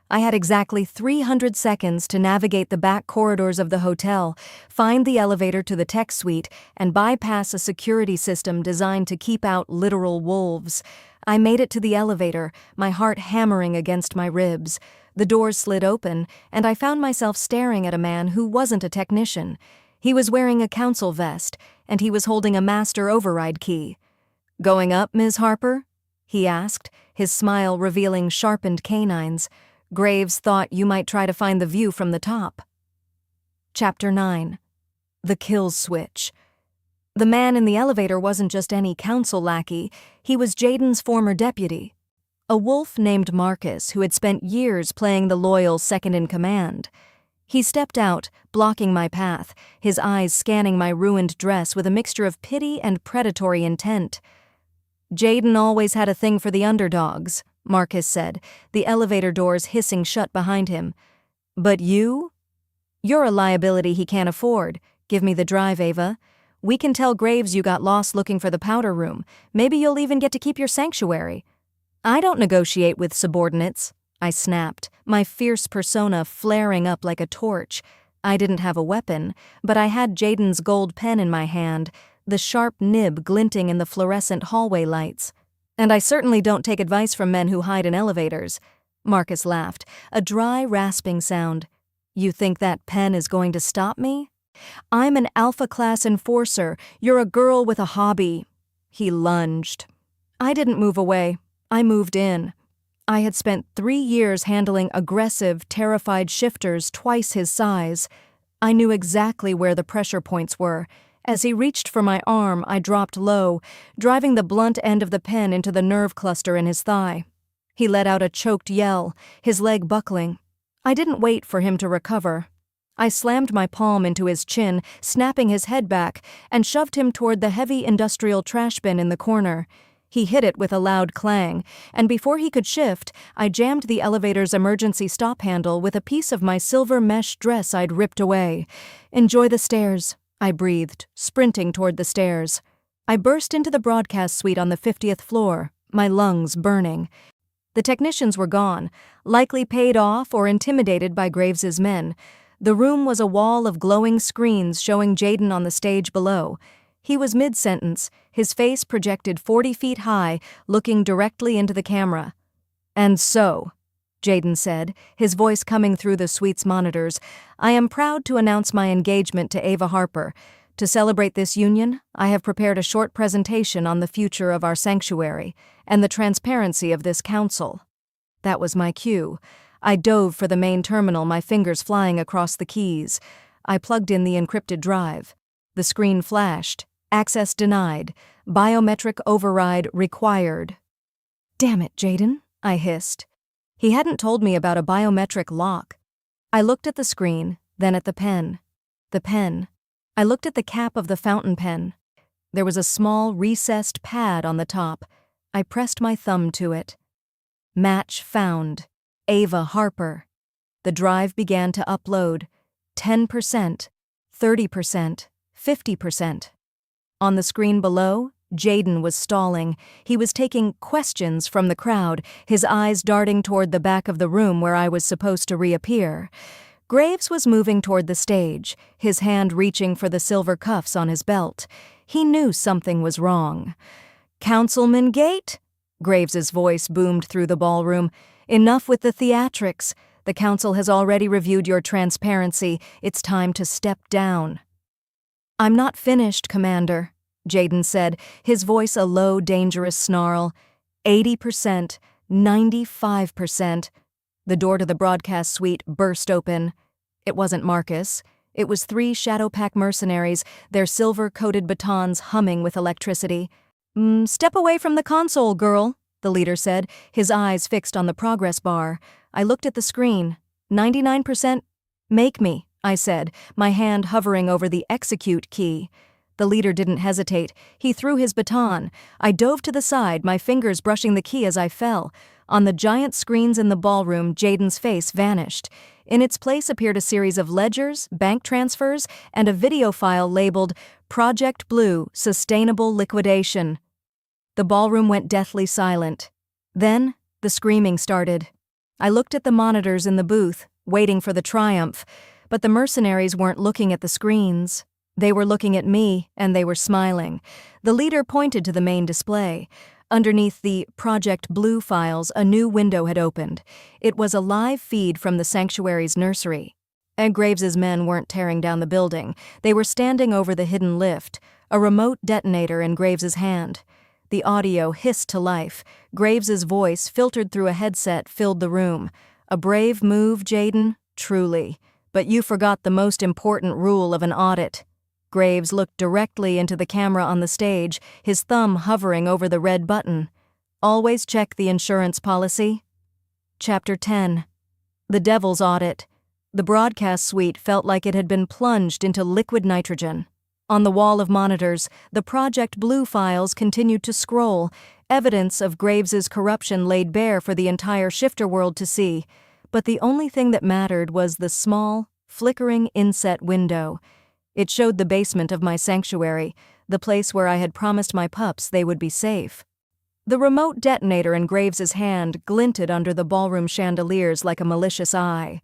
A: I had exactly 300 seconds to navigate the back corridors of the hotel, find the elevator to the tech suite, and bypass a security system designed to keep out literal wolves. I made it to the elevator, my heart hammering against my ribs. The doors slid open, and I found myself staring at a man who wasn't a technician. He was wearing a council vest, and he was holding a master override key. "Going up, Ms. Harper?" he asked, his smile revealing sharpened canines. Graves thought you might try to find the view from the top. Chapter 9. The Kill Switch. The man in the elevator wasn't just any council lackey, he was Jaden's former deputy. A wolf named Marcus who had spent years playing the loyal second-in-command. He stepped out, blocking my path, his eyes scanning my ruined dress with a mixture of pity and predatory intent. "Jaden always had a thing for the underdogs," Marcus said, the elevator doors hissing shut behind him. "But you? You're a liability he can't afford. Give me the drive, Ava. We can tell Graves you got lost looking for the powder room. Maybe you'll even get to keep your sanctuary." "I don't negotiate with subordinates," I snapped, my fierce persona flaring up like a torch. I didn't have a weapon, but I had Jaden's gold pen in my hand, the sharp nib glinting in the fluorescent hallway lights. "And I certainly don't take advice from men who hide in elevators." Marcus laughed, a dry, rasping sound. "You think that pen is going to stop me? I'm an alpha-class enforcer. You're a girl with a hobby." He lunged. I didn't move away. I moved in. I had spent 3 years handling aggressive, terrified shifters twice his size. I knew exactly where the pressure points were. As he reached for my arm, I dropped low, driving the blunt end of the pen into the nerve cluster in his thigh. He let out a choked yell, his leg buckling. I didn't wait for him to recover. I slammed my palm into his chin, snapping his head back, and shoved him toward the heavy industrial trash bin in the corner. He hit it with a loud clang, and before he could shift, I jammed the elevator's emergency stop handle with a piece of my silver mesh dress I'd ripped away. "Enjoy the stairs," I breathed, sprinting toward the stairs. I burst into the broadcast suite on the 50th floor, my lungs burning. The technicians were gone, likely paid off or intimidated by Graves's men. The room was a wall of glowing screens showing Jaden on the stage below. He was mid-sentence, his face projected 40 feet high, looking directly into the camera. "And so," Jaden said, his voice coming through the suite's monitors, "I am proud to announce my engagement to Ava Harper. To celebrate this union, I have prepared a short presentation on the future of our sanctuary and the transparency of this council." That was my cue. I dove for the main terminal, my fingers flying across the keys. I plugged in the encrypted drive. The screen flashed. "Access denied. Biometric override required." "Damn it, Jaden," I hissed. He hadn't told me about a biometric lock. I looked at the screen, then at the pen. The pen. I looked at the cap of the fountain pen. There was a small, recessed pad on the top. I pressed my thumb to it. Match found. Ava Harper. The drive began to upload. 10%, 30%, 50%. On the screen below, Jaden was stalling. He was taking questions from the crowd, his eyes darting toward the back of the room where I was supposed to reappear. Graves was moving toward the stage, his hand reaching for the silver cuffs on his belt. He knew something was wrong. "Councilman Gate?" Graves's voice boomed through the ballroom. "Enough with the theatrics. The council has already reviewed your transparency. It's time to step down." "I'm not finished, Commander," Jaden said, his voice a low, dangerous snarl. 80%, 95%. The door to the broadcast suite burst open. It wasn't Marcus. It was 3 Shadow Pack mercenaries, their silver-coated batons humming with electricity. "Step away from the console, girl," the leader said, his eyes fixed on the progress bar. I looked at the screen. 99%. "Make me," I said, my hand hovering over the execute key. The leader didn't hesitate. He threw his baton. I dove to the side, my fingers brushing the key as I fell. On the giant screens in the ballroom, Jaden's face vanished. In its place appeared a series of ledgers, bank transfers, and a video file labeled Project Blue Sustainable Liquidation. The ballroom went deathly silent. Then, the screaming started. I looked at the monitors in the booth, waiting for the triumph, but the mercenaries weren't looking at the screens. They were looking at me, and they were smiling. The leader pointed to the main display. Underneath the Project Blue files, a new window had opened. It was a live feed from the sanctuary's nursery. And Graves's men weren't tearing down the building. They were standing over the hidden lift, a remote detonator in Graves's hand. The audio hissed to life. Graves's voice, filtered through a headset, filled the room. A brave move, Jaden? Truly. But you forgot the most important rule of an audit. Graves looked directly into the camera on the stage, his thumb hovering over the red button. Always check the insurance policy. Chapter 10. The Devil's Audit. The broadcast suite felt like it had been plunged into liquid nitrogen. On the wall of monitors, the Project Blue files continued to scroll, evidence of Graves's corruption laid bare for the entire shifter world to see. But the only thing that mattered was the small, flickering inset window. It showed the basement of my sanctuary, the place where I had promised my pups they would be safe. The remote detonator in Graves's hand glinted under the ballroom chandeliers like a malicious eye.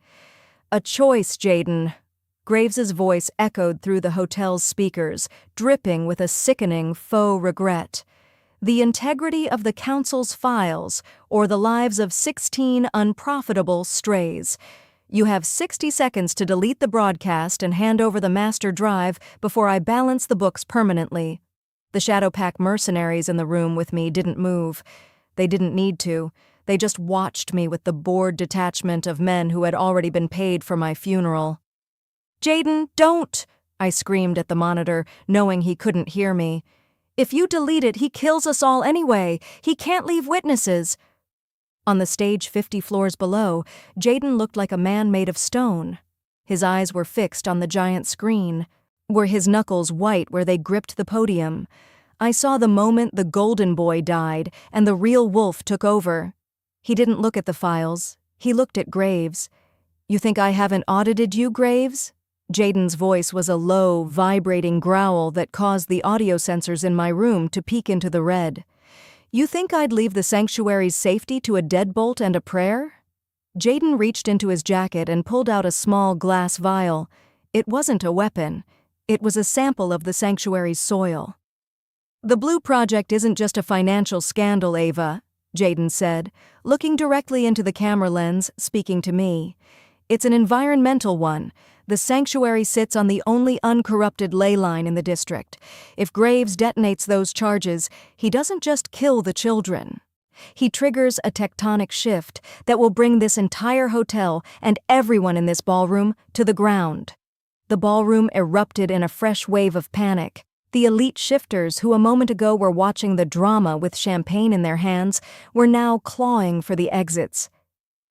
A: A choice, Jaden. Graves's voice echoed through the hotel's speakers, dripping with a sickening faux regret. The integrity of the council's files, or the lives of 16 unprofitable strays. You have 60 seconds to delete the broadcast and hand over the master drive before I balance the books permanently. The Shadowpack mercenaries in the room with me didn't move. They didn't need to. They just watched me with the bored detachment of men who had already been paid for my funeral. "Jaden, don't!" I screamed at the monitor, knowing he couldn't hear me. "If you delete it, he kills us all anyway. He can't leave witnesses." On the stage 50 floors below, Jaden looked like a man made of stone. His eyes were fixed on the giant screen. Were his knuckles white where they gripped the podium? I saw the moment the golden boy died and the real wolf took over. He didn't look at the files. He looked at Graves. "You think I haven't audited you, Graves?" Jaden's voice was a low, vibrating growl that caused the audio sensors in my room to peek into the red. "You think I'd leave the sanctuary's safety to a deadbolt and a prayer?" Jaden reached into his jacket and pulled out a small glass vial. It wasn't a weapon. It was a sample of the sanctuary's soil. "The Blue Project isn't just a financial scandal, Ava," Jaden said, looking directly into the camera lens, speaking to me. "It's an environmental one. The sanctuary sits on the only uncorrupted ley line in the district. If Graves detonates those charges, he doesn't just kill the children. He triggers a tectonic shift that will bring this entire hotel and everyone in this ballroom to the ground." The ballroom erupted in a fresh wave of panic. The elite shifters who a moment ago were watching the drama with champagne in their hands were now clawing for the exits.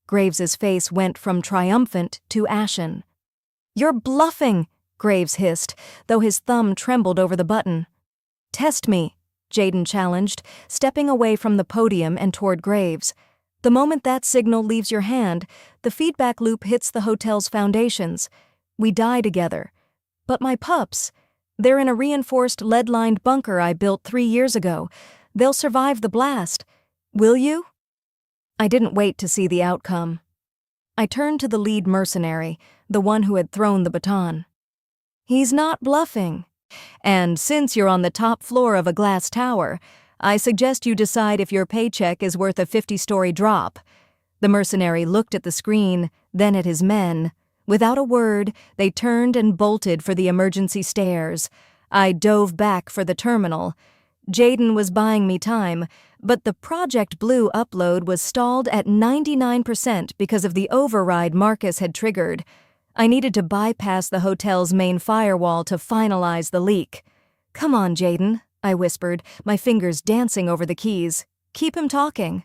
A: Graves's face went from triumphant to ashen. "You're bluffing," Graves hissed, though his thumb trembled over the button. "Test me," Jaden challenged, stepping away from the podium and toward Graves. "The moment that signal leaves your hand, the feedback loop hits the hotel's foundations. We die together. But my pups, they're in a reinforced lead-lined bunker I built 3 years ago. They'll survive the blast. Will you?" I didn't wait to see the outcome. I turned to the lead mercenary, the one who had thrown the baton. "He's not bluffing. And since you're on the top floor of a glass tower, I suggest you decide if your paycheck is worth a 50-story drop." The mercenary looked at the screen, then at his men. Without a word, they turned and bolted for the emergency stairs. I dove back for the terminal. Jaden was buying me time, but the Project Blue upload was stalled at 99% because of the override Marcus had triggered. I needed to bypass the hotel's main firewall to finalize the leak. "Come on, Jaden," I whispered, my fingers dancing over the keys. "Keep him talking."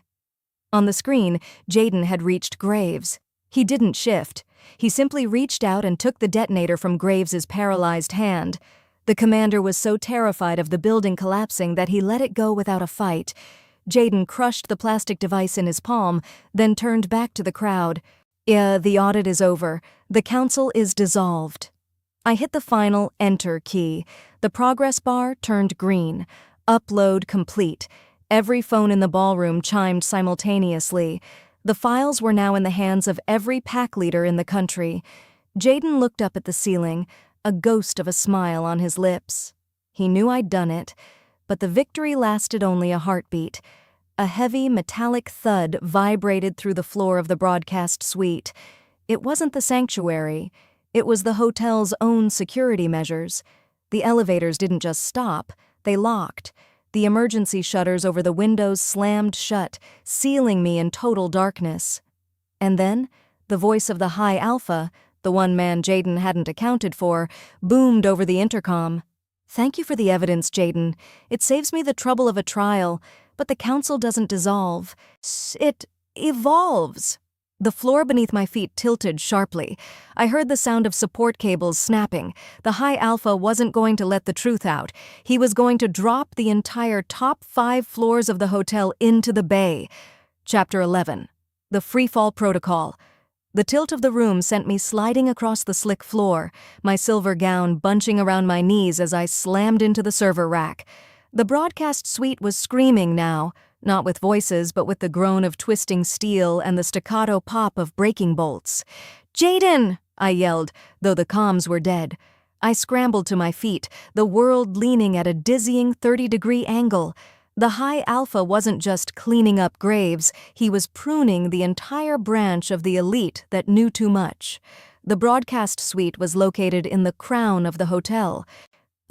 A: On the screen, Jaden had reached Graves. He didn't shift. He simply reached out and took the detonator from Graves's paralyzed hand. The commander was so terrified of the building collapsing that he let it go without a fight. Jaden crushed the plastic device in his palm, then turned back to the crowd. "Yeah, the audit is over. The council is dissolved." I hit the final enter key. The progress bar turned green. Upload complete. Every phone in the ballroom chimed simultaneously. The files were now in the hands of every pack leader in the country. Jaden looked up at the ceiling, a ghost of a smile on his lips. He knew I'd done it, but the victory lasted only a heartbeat. A heavy, metallic thud vibrated through the floor of the broadcast suite. It wasn't the sanctuary. It was the hotel's own security measures. The elevators didn't just stop, they locked. The emergency shutters over the windows slammed shut, sealing me in total darkness. And then, The voice of the High Alpha, the one man Jaden hadn't accounted for, boomed over the intercom. "Thank you for the evidence, Jaden. It saves me the trouble of a trial, but the council doesn't dissolve. It evolves." The floor beneath my feet tilted sharply. I heard the sound of support cables snapping. The High Alpha wasn't going to let the truth out. He was going to drop the entire top 5 floors of the hotel into the bay. Chapter 11. The Freefall Protocol. The tilt of the room sent me sliding across the slick floor, my silver gown bunching around my knees as I slammed into the server rack. The broadcast suite was screaming now, not with voices but with the groan of twisting steel and the staccato pop of breaking bolts. "Jaden!" I yelled, though the comms were dead. I scrambled to my feet, the world leaning at a dizzying 30-degree angle. The High Alpha wasn't just cleaning up graves, he was pruning the entire branch of the elite that knew too much. The broadcast suite was located in the crown of the hotel,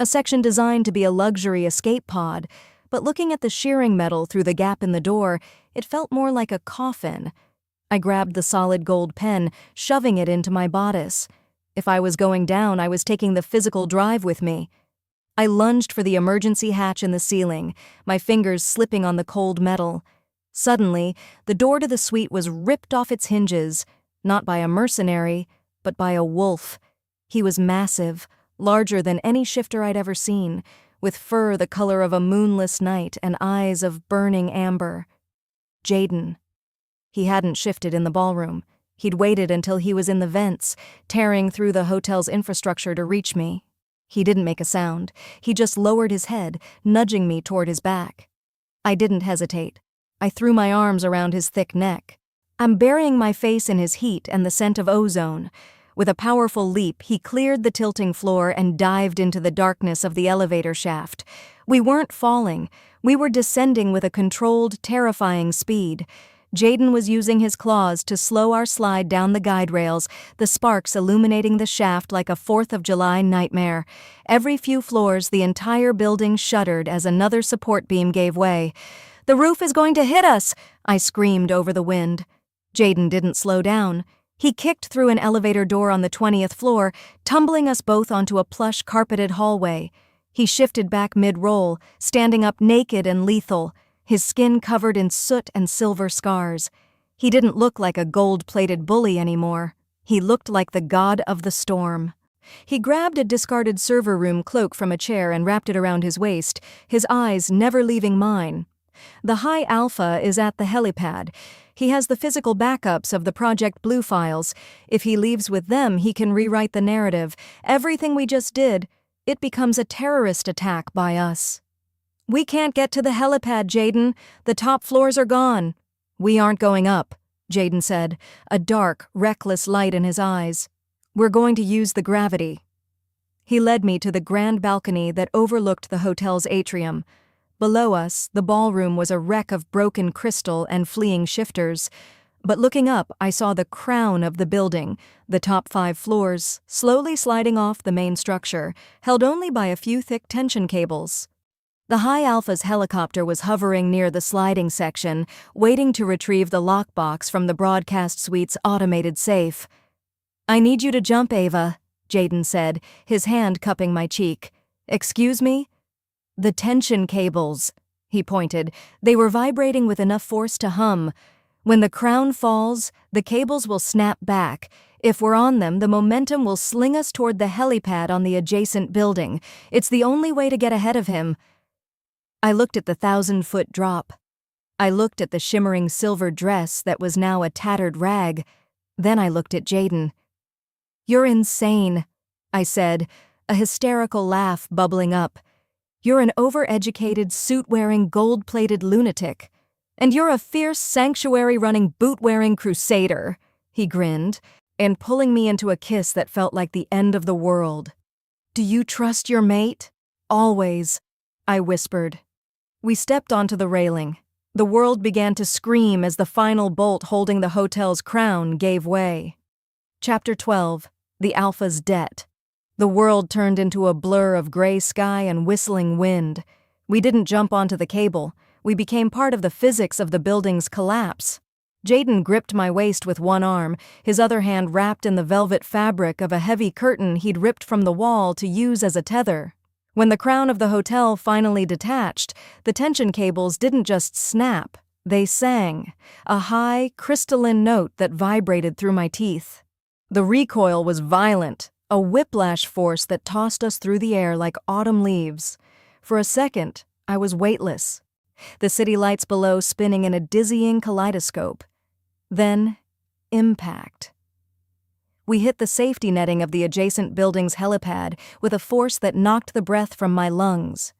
A: a section designed to be a luxury escape pod, but looking at the shearing metal through the gap in the door, it felt more like a coffin. I grabbed the solid gold pen, shoving it into my bodice. If I was going down, I was taking the physical drive with me. I lunged for the emergency hatch in the ceiling, my fingers slipping on the cold metal. Suddenly, the door to the suite was ripped off its hinges, not by a mercenary, but by a wolf. He was massive, larger than any shifter I'd ever seen, with fur the color of a moonless night and eyes of burning amber. Jaden. He hadn't shifted in the ballroom. He'd waited until he was in the vents, tearing through the hotel's infrastructure to reach me. He didn't make a sound. He just lowered his head, nudging me toward his back. I didn't hesitate. I threw my arms around his thick neck. I'm burying my face in his heat and the scent of ozone. With a powerful leap, he cleared the tilting floor and dived into the darkness of the elevator shaft. We weren't falling. We were descending with a controlled, terrifying speed. Jaden was using his claws to slow our slide down the guide rails, the sparks illuminating the shaft like a 4th of July nightmare. Every few floors, the entire building shuddered as another support beam gave way. "The roof is going to hit us!" I screamed over the wind. Jaden didn't slow down. He kicked through an elevator door on the 20th floor, tumbling us both onto a plush carpeted hallway. He shifted back mid-roll, standing up naked and lethal, his skin covered in soot and silver scars. He didn't look like a gold-plated bully anymore. He looked like the god of the storm. He grabbed a discarded server room cloak from a chair and wrapped it around his waist, his eyes never leaving mine. The High Alpha is at the helipad. He has the physical backups of the Project Blue files. If he leaves with them, he can rewrite the narrative. Everything we just did, it becomes a terrorist attack by us. "We can't get to the helipad, Jaden. The top floors are gone." "We aren't going up," Jaden said, a dark, reckless light in his eyes. "We're going to use the gravity." He led me to the grand balcony that overlooked the hotel's atrium. Below us, the ballroom was a wreck of broken crystal and fleeing shifters. But looking up, I saw the crown of the building, the top 5 floors, slowly sliding off the main structure, held only by a few thick tension cables. The High Alpha's helicopter was hovering near the sliding section, waiting to retrieve the lockbox from the broadcast suite's automated safe. "I need you to jump, Ava," Jaden said, his hand cupping my cheek. "Excuse me?" "The tension cables," he pointed. They were vibrating with enough force to hum. "When the crown falls, the cables will snap back. If we're on them, the momentum will sling us toward the helipad on the adjacent building. It's the only way to get ahead of him." I looked at the 1,000-foot drop. I looked at the shimmering silver dress that was now a tattered rag. Then I looked at Jaden. "You're insane," I said, a hysterical laugh bubbling up. "You're an overeducated, suit-wearing, gold-plated lunatic. And you're a fierce, sanctuary-running, boot-wearing crusader," he grinned, and pulling me into a kiss that felt like the end of the world. "Do you trust your mate?" "Always," I whispered. We stepped onto the railing. The world began to scream as the final bolt holding the hotel's crown gave way. Chapter 12. The Alpha's Debt. The world turned into a blur of gray sky and whistling wind. We didn't jump onto the cable. We became part of the physics of the building's collapse. Jaden gripped my waist with one arm, his other hand wrapped in the velvet fabric of a heavy curtain he'd ripped from the wall to use as a tether. When the crown of the hotel finally detached, the tension cables didn't just snap, they sang, a high, crystalline note that vibrated through my teeth. The recoil was violent, a whiplash force that tossed us through the air like autumn leaves. For a second, I was weightless, the city lights below spinning in a dizzying kaleidoscope. Then, impact. We hit the safety netting of the adjacent building's helipad with a force that knocked the breath from my lungs.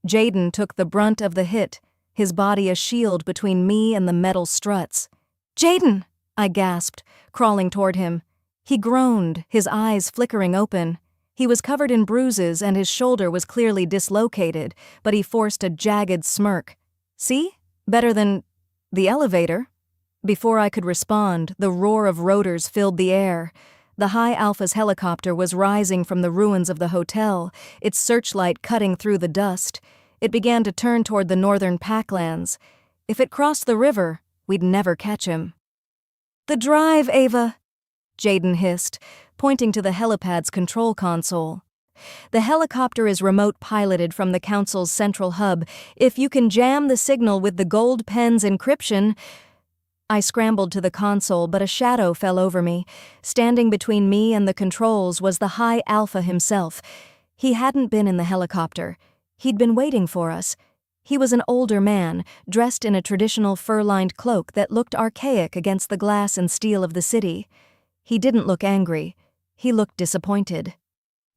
A: Jaden took the brunt of the hit, his body a shield between me and the metal struts. "Jaden!" I gasped, crawling toward him. He groaned, his eyes flickering open. He was covered in bruises and his shoulder was clearly dislocated, but he forced a jagged smirk. "See? Better than the elevator." Before I could respond, the roar of rotors filled the air. The High Alpha's helicopter was rising from the ruins of the hotel, its searchlight cutting through the dust. It began to turn toward the northern Packlands. If it crossed the river, we'd never catch him. "The drive, Ava," Jaden hissed, pointing to the helipad's control console. "The helicopter is remote piloted from the council's central hub. If you can jam the signal with the gold pen's encryption—" I scrambled to the console, but a shadow fell over me. Standing between me and the controls was the High Alpha himself. He hadn't been in the helicopter. He'd been waiting for us. He was an older man, dressed in a traditional fur-lined cloak that looked archaic against the glass and steel of the city. He didn't look angry. He looked disappointed.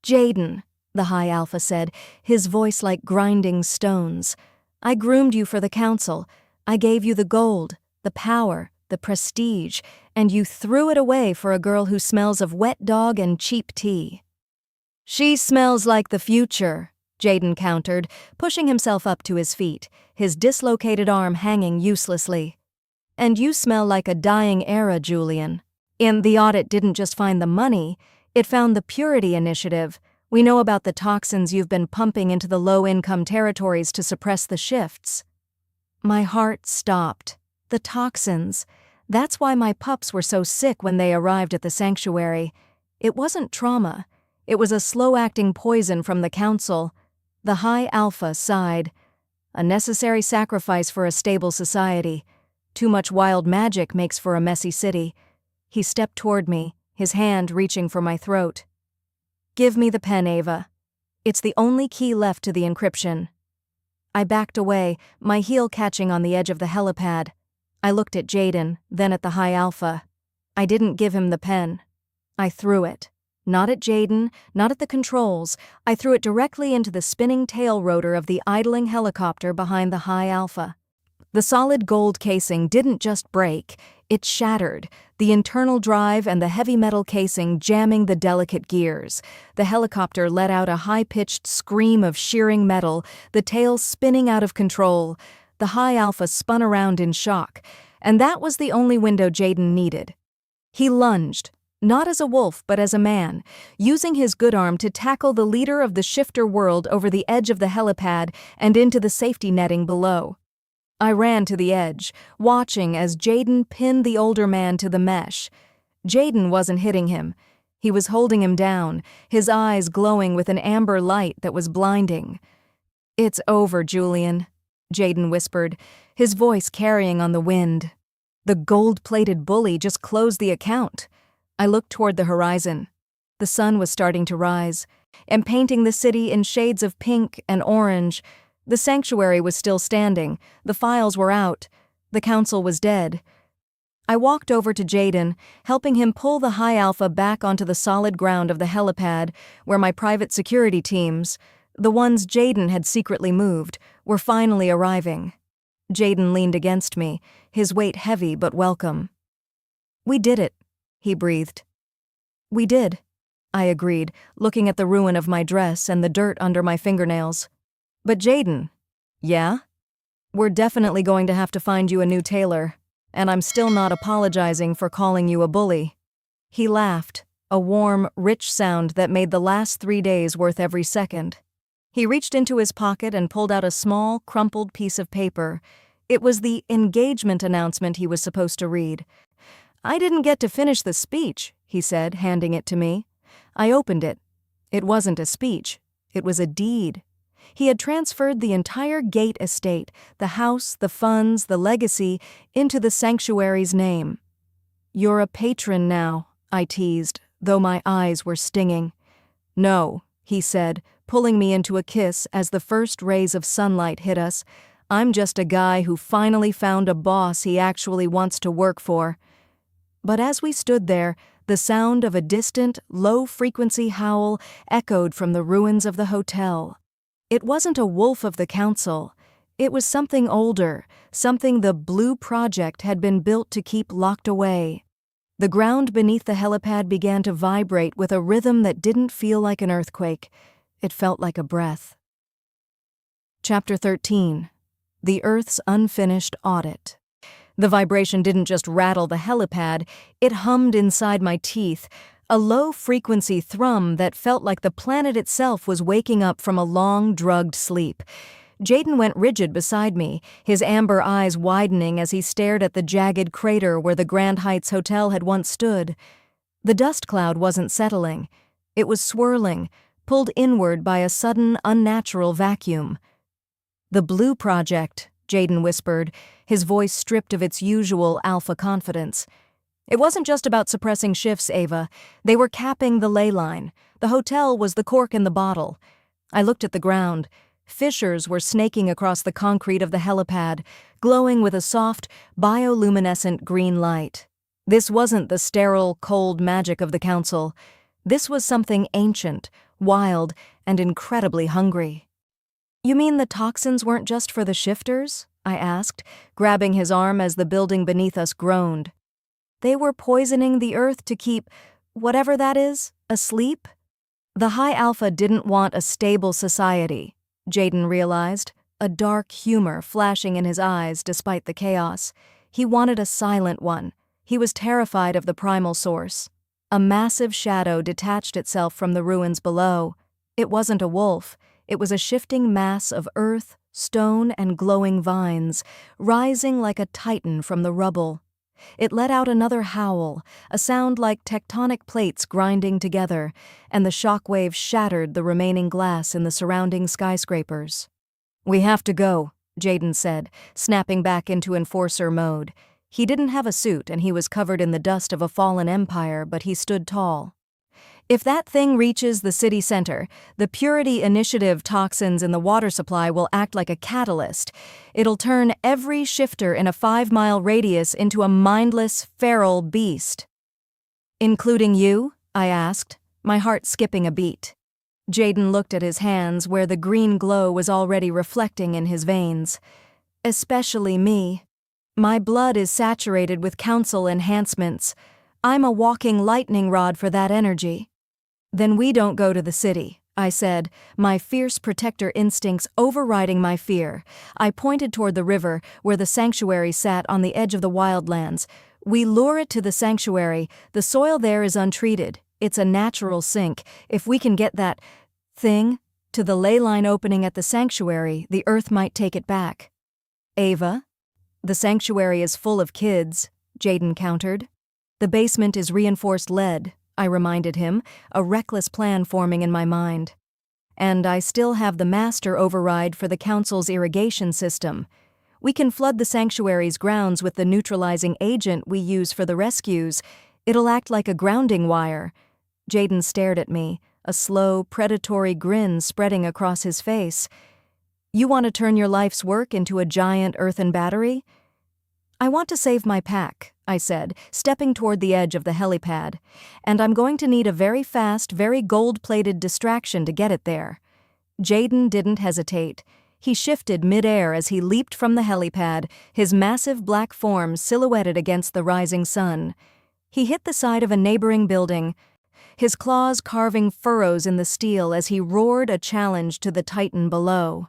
A: "Jaden," the High Alpha said, his voice like grinding stones. "I groomed you for the council. I gave you the gold, the power, the prestige, and you threw it away for a girl who smells of wet dog and cheap tea." "She smells like the future," Jaden countered, pushing himself up to his feet, his dislocated arm hanging uselessly. "And you smell like a dying era, Julian. The audit didn't just find the money, it found the Purity Initiative. We know about the toxins you've been pumping into the low-income territories to suppress the shifts." My heart stopped. The toxins. That's why my pups were so sick when they arrived at the sanctuary. It wasn't trauma. It was a slow-acting poison from the council. The High Alpha sighed. "A necessary sacrifice for a stable society. Too much wild magic makes for a messy city." He stepped toward me, his hand reaching for my throat. "Give me the pen, Ava. It's the only key left to the encryption." I backed away, my heel catching on the edge of the helipad. I looked at Jaden, then at the High Alpha. I didn't give him the pen. I threw it. Not at Jaden, not at the controls. I threw it directly into the spinning tail rotor of the idling helicopter behind the High Alpha. The solid gold casing didn't just break, it shattered, the internal drive and the heavy metal casing jamming the delicate gears. The helicopter let out a high-pitched scream of shearing metal, the tail spinning out of control. The High Alpha spun around in shock, and that was the only window Jaden needed. He lunged, not as a wolf but as a man, using his good arm to tackle the leader of the shifter world over the edge of the helipad and into the safety netting below. I ran to the edge, watching as Jaden pinned the older man to the mesh. Jaden wasn't hitting him. He was holding him down, his eyes glowing with an amber light that was blinding. "It's over, Julian," Jaden whispered, his voice carrying on the wind. The gold-plated bully just closed the account. I looked toward the horizon. The sun was starting to rise, and painting the city in shades of pink and orange. The sanctuary was still standing, the files were out, the council was dead. I walked over to Jaden, helping him pull the High Alpha back onto the solid ground of the helipad, where my private security teams, the ones Jaden had secretly moved, were finally arriving. Jaden leaned against me, his weight heavy but welcome. "We did it," he breathed. "We did," I agreed, looking at the ruin of my dress and the dirt under my fingernails. "But Jaden." "Yeah? We're definitely going to have to find you a new tailor, and I'm still not apologizing for calling you a bully." He laughed, a warm, rich sound that made the last 3 days worth every second. He reached into his pocket and pulled out a small, crumpled piece of paper. It was the engagement announcement he was supposed to read. "I didn't get to finish the speech," he said, handing it to me. I opened it. It wasn't a speech. It was a deed. He had transferred the entire Gate estate, the house, the funds, the legacy, into the sanctuary's name. "You're a patron now," I teased, though my eyes were stinging. "No," he said, pulling me into a kiss as the first rays of sunlight hit us. "I'm just a guy who finally found a boss he actually wants to work for." But as we stood there, the sound of a distant, low-frequency howl echoed from the ruins of the hotel. It wasn't a wolf of the council. It was something older, something the Blue Project had been built to keep locked away. The ground beneath the helipad began to vibrate with a rhythm that didn't feel like an earthquake. It felt like a breath. Chapter 13. The Earth's Unfinished Audit. The vibration didn't just rattle the helipad, it hummed inside my teeth, a low-frequency thrum that felt like the planet itself was waking up from a long, drugged sleep. Jaden went rigid beside me, his amber eyes widening as he stared at the jagged crater where the Grand Heights Hotel had once stood. The dust cloud wasn't settling. It was swirling, pulled inward by a sudden, unnatural vacuum. "The Blue Project," Jaden whispered, his voice stripped of its usual alpha confidence. "It wasn't just about suppressing shifts, Ava. They were capping the ley line. The hotel was the cork in the bottle." I looked at the ground. Fissures were snaking across the concrete of the helipad, glowing with a soft, bioluminescent green light. This wasn't the sterile, cold magic of the council. This was something ancient, wild, and incredibly hungry. "You mean the toxins weren't just for the shifters?" I asked, grabbing his arm as the building beneath us groaned. "They were poisoning the earth to keep, whatever that is, asleep?" The High Alpha didn't want a stable society, Jaden realized, a dark humor flashing in his eyes despite the chaos. He wanted a silent one. He was terrified of the primal source. A massive shadow detached itself from the ruins below. It wasn't a wolf. It was a shifting mass of earth, stone, and glowing vines, rising like a titan from the rubble. It let out another howl, a sound like tectonic plates grinding together, and the shockwave shattered the remaining glass in the surrounding skyscrapers. "We have to go," Jaden said, snapping back into enforcer mode. He didn't have a suit and he was covered in the dust of a fallen empire, but he stood tall. "If that thing reaches the city center, the Purity Initiative toxins in the water supply will act like a catalyst. It'll turn every shifter in a 5-mile radius into a mindless, feral beast." "Including you?" I asked, my heart skipping a beat. Jaden looked at his hands where the green glow was already reflecting in his veins. "Especially me. My blood is saturated with council enhancements. I'm a walking lightning rod for that energy." "Then we don't go to the city," I said, my fierce protector instincts overriding my fear. I pointed toward the river, where the sanctuary sat on the edge of the wildlands. "We lure it to the sanctuary. The soil there is untreated. It's a natural sink. If we can get that thing to the ley line opening at the sanctuary, the earth might take it back." "Ava, the sanctuary is full of kids," Jaden countered. "The basement is reinforced lead," I reminded him, a reckless plan forming in my mind. "And I still have the master override for the council's irrigation system. We can flood the sanctuary's grounds with the neutralizing agent we use for the rescues. It'll act like a grounding wire." Jaden stared at me, a slow, predatory grin spreading across his face. "You want to turn your life's work into a giant earthen battery?" "I want to save my pack," I said, stepping toward the edge of the helipad. "And I'm going to need a very fast, very gold-plated distraction to get it there." Jaden didn't hesitate. He shifted mid-air as he leaped from the helipad, his massive black form silhouetted against the rising sun. He hit the side of a neighboring building, his claws carving furrows in the steel as he roared a challenge to the titan below.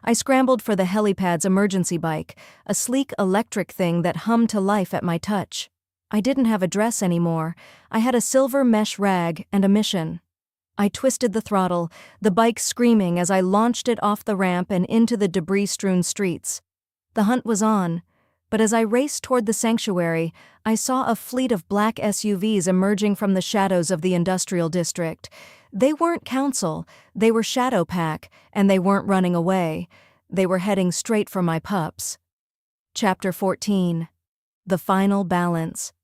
A: I scrambled for the helipad's emergency bike, a sleek electric thing that hummed to life at my touch. I didn't have a dress anymore. I had a silver mesh rag and a mission. I twisted the throttle, the bike screaming as I launched it off the ramp and into the debris-strewn streets. The hunt was on, but as I raced toward the sanctuary, I saw a fleet of black SUVs emerging from the shadows of the industrial district. They weren't council, they were shadow pack, and they weren't running away. They were heading straight for my pups. Chapter 14. The Final Balance.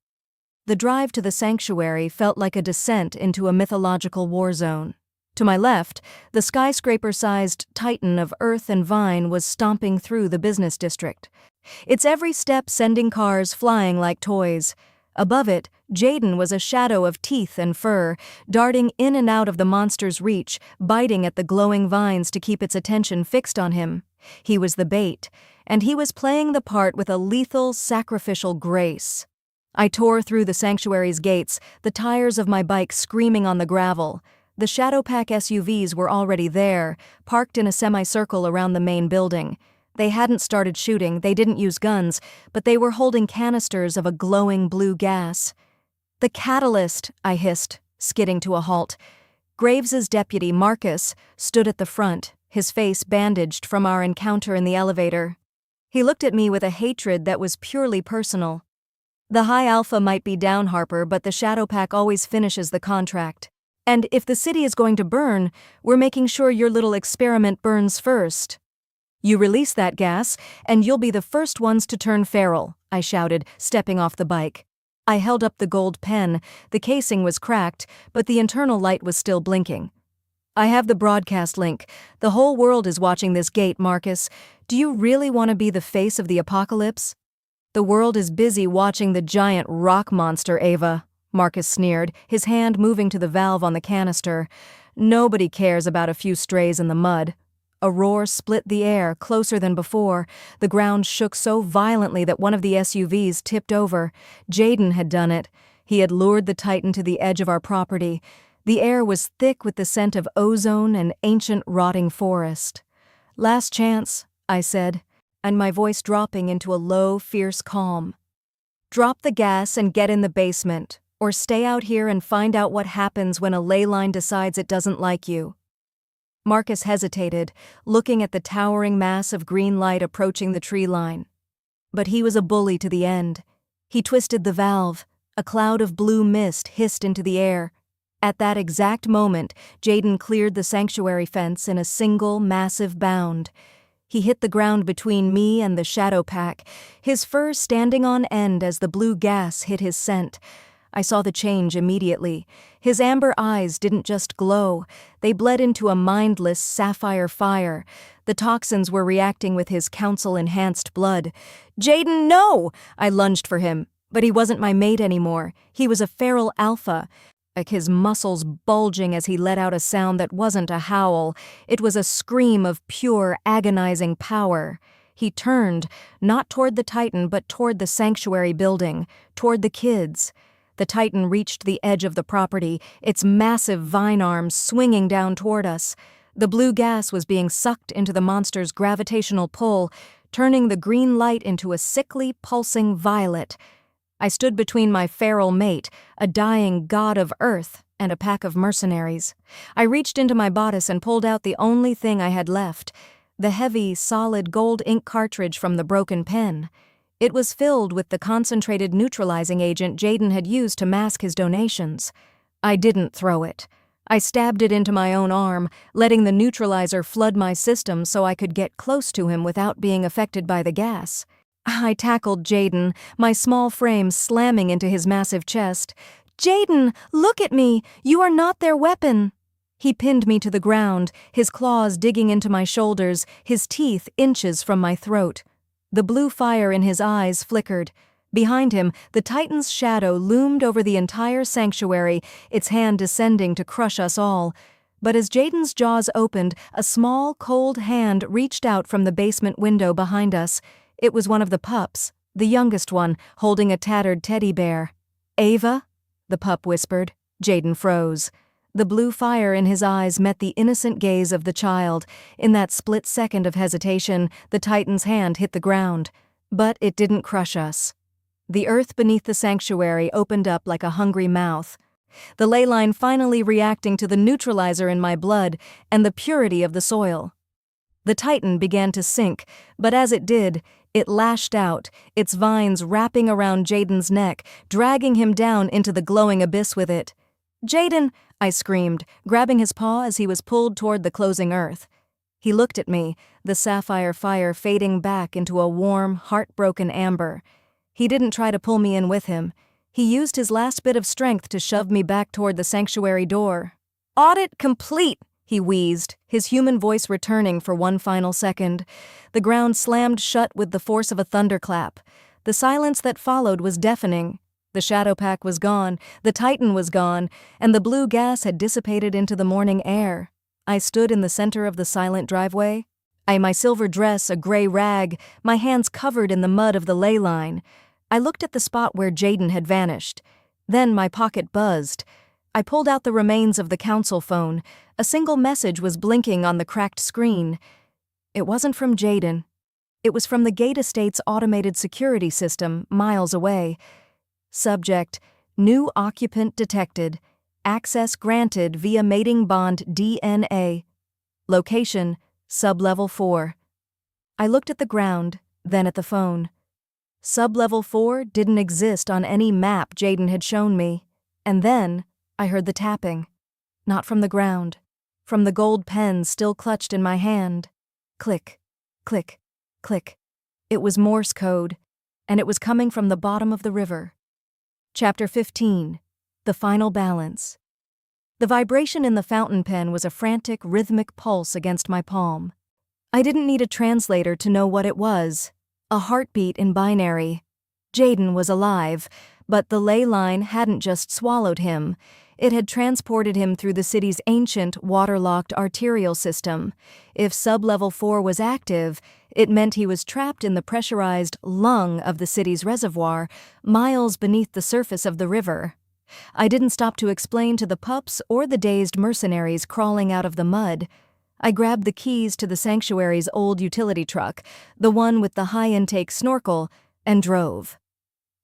A: The drive to the sanctuary felt like a descent into a mythological war zone. To my left, the skyscraper-sized titan of earth and vine was stomping through the business district. Its every step sending cars flying like toys. Above it, Jaden was a shadow of teeth and fur, darting in and out of the monster's reach, biting at the glowing vines to keep its attention fixed on him. He was the bait, and he was playing the part with a lethal, sacrificial grace. I tore through the sanctuary's gates, the tires of my bike screaming on the gravel. The Shadowpack SUVs were already there, parked in a semicircle around the main building. They hadn't started shooting, they didn't use guns, but they were holding canisters of a glowing blue gas. "The catalyst," I hissed, skidding to a halt. Graves's deputy, Marcus, stood at the front, his face bandaged from our encounter in the elevator. He looked at me with a hatred that was purely personal. "The High Alpha might be down, Harper, but the Shadowpack always finishes the contract. And if the city is going to burn, we're making sure your little experiment burns first. You release that gas, and you'll be the first ones to turn feral," I shouted, stepping off the bike. I held up the gold pen. The casing was cracked, but the internal light was still blinking. "I have the broadcast link. The whole world is watching this gate, Marcus. Do you really want to be the face of the apocalypse?" "The world is busy watching the giant rock monster, Ava," Marcus sneered, his hand moving to the valve on the canister. "Nobody cares about a few strays in the mud." A roar split the air, closer than before. The ground shook so violently that one of the SUVs tipped over. Jaden had done it. He had lured the Titan to the edge of our property. The air was thick with the scent of ozone and ancient rotting forest. "Last chance," I said, and my voice dropping into a low, fierce calm. "Drop the gas and get in the basement, or stay out here and find out what happens when a ley line decides it doesn't like you." Marcus hesitated, looking at the towering mass of green light approaching the tree line. But he was a bully to the end. He twisted the valve. A cloud of blue mist hissed into the air. At that exact moment, Jaden cleared the sanctuary fence in a single, massive bound. He hit the ground between me and the shadow pack, his fur standing on end as the blue gas hit his scent. I saw the change immediately. His amber eyes didn't just glow, they bled into a mindless sapphire fire. The toxins were reacting with his council-enhanced blood. "Jaden, no!" I lunged for him, but he wasn't my mate anymore. He was a feral alpha. His muscles bulging as he let out a sound that wasn't a howl. It was a scream of pure, agonizing power. He turned, not toward the Titan, but toward the sanctuary building, toward the kids. The Titan reached the edge of the property, its massive vine arms swinging down toward us. The blue gas was being sucked into the monster's gravitational pull, turning the green light into a sickly, pulsing violet. I stood between my feral mate, a dying god of earth, and a pack of mercenaries. I reached into my bodice and pulled out the only thing I had left, the heavy, solid gold ink cartridge from the broken pen. It was filled with the concentrated neutralizing agent Jaden had used to mask his donations. I didn't throw it. I stabbed it into my own arm, letting the neutralizer flood my system so I could get close to him without being affected by the gas. I tackled Jaden, my small frame slamming into his massive chest. "Jaden, look at me! You are not their weapon!" He pinned me to the ground, his claws digging into my shoulders, his teeth inches from my throat. The blue fire in his eyes flickered. Behind him, the Titan's shadow loomed over the entire sanctuary, its hand descending to crush us all. But as Jaden's jaws opened, a small, cold hand reached out from the basement window behind us. It was one of the pups, the youngest one, holding a tattered teddy bear. "Ava?" the pup whispered. Jaden froze. The blue fire in his eyes met the innocent gaze of the child. In that split second of hesitation, the Titan's hand hit the ground. But it didn't crush us. The earth beneath the sanctuary opened up like a hungry mouth. The ley line finally reacting to the neutralizer in my blood and the purity of the soil. The Titan began to sink, but as it did, It lashed out, its vines wrapping around Jaden's neck, dragging him down into the glowing abyss with it. "Jaden!" I screamed, grabbing his paw as he was pulled toward the closing earth. He looked at me, the sapphire fire fading back into a warm, heartbroken amber. He didn't try to pull me in with him. He used his last bit of strength to shove me back toward the sanctuary door. "Audit complete!" he wheezed, his human voice returning for one final second. The ground slammed shut with the force of a thunderclap. The silence that followed was deafening. The shadow pack was gone, the Titan was gone, and the blue gas had dissipated into the morning air. I stood in the center of the silent driveway. My silver dress a gray rag, my hands covered in the mud of the ley line. I looked at the spot where Jaden had vanished. Then my pocket buzzed. I pulled out the remains of the council phone. A single message was blinking on the cracked screen. It wasn't from Jaden. It was from the Gate Estate's automated security system, miles away. Subject: New occupant detected. Access granted via mating bond DNA. Location: Sublevel 4. I looked at the ground, then at the phone. Sublevel 4 didn't exist on any map Jaden had shown me. And then I heard the tapping. Not from the ground. From the gold pen still clutched in my hand. Click, click, click. It was Morse code, and it was coming from the bottom of the river. Chapter 15. The Final Balance. The vibration in the fountain pen was a frantic, rhythmic pulse against my palm. I didn't need a translator to know what it was. A heartbeat in binary. Jaden was alive, but the ley line hadn't just swallowed him. It had transported him through the city's ancient, waterlocked arterial system. If Sublevel 4 was active, it meant he was trapped in the pressurized lung of the city's reservoir, miles beneath the surface of the river. I didn't stop to explain to the pups or the dazed mercenaries crawling out of the mud. I grabbed the keys to the sanctuary's old utility truck, the one with the high-intake snorkel, and drove.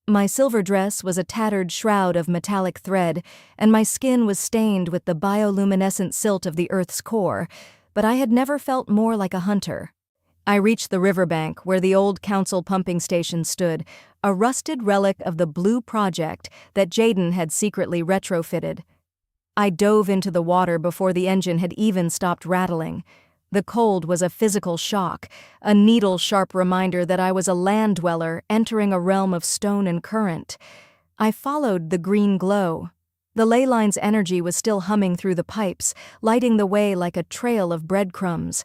A: My silver dress was a tattered shroud of metallic thread, and my skin was stained with the bioluminescent silt of the Earth's core, but I had never felt more like a hunter. I reached the riverbank where the old council pumping station stood, a rusted relic of the Blue Project that Jaden had secretly retrofitted. I dove into the water before the engine had even stopped rattling. The cold was a physical shock, a needle-sharp reminder that I was a land dweller entering a realm of stone and current. I followed the green glow. The ley line's energy was still humming through the pipes, lighting the way like a trail of breadcrumbs.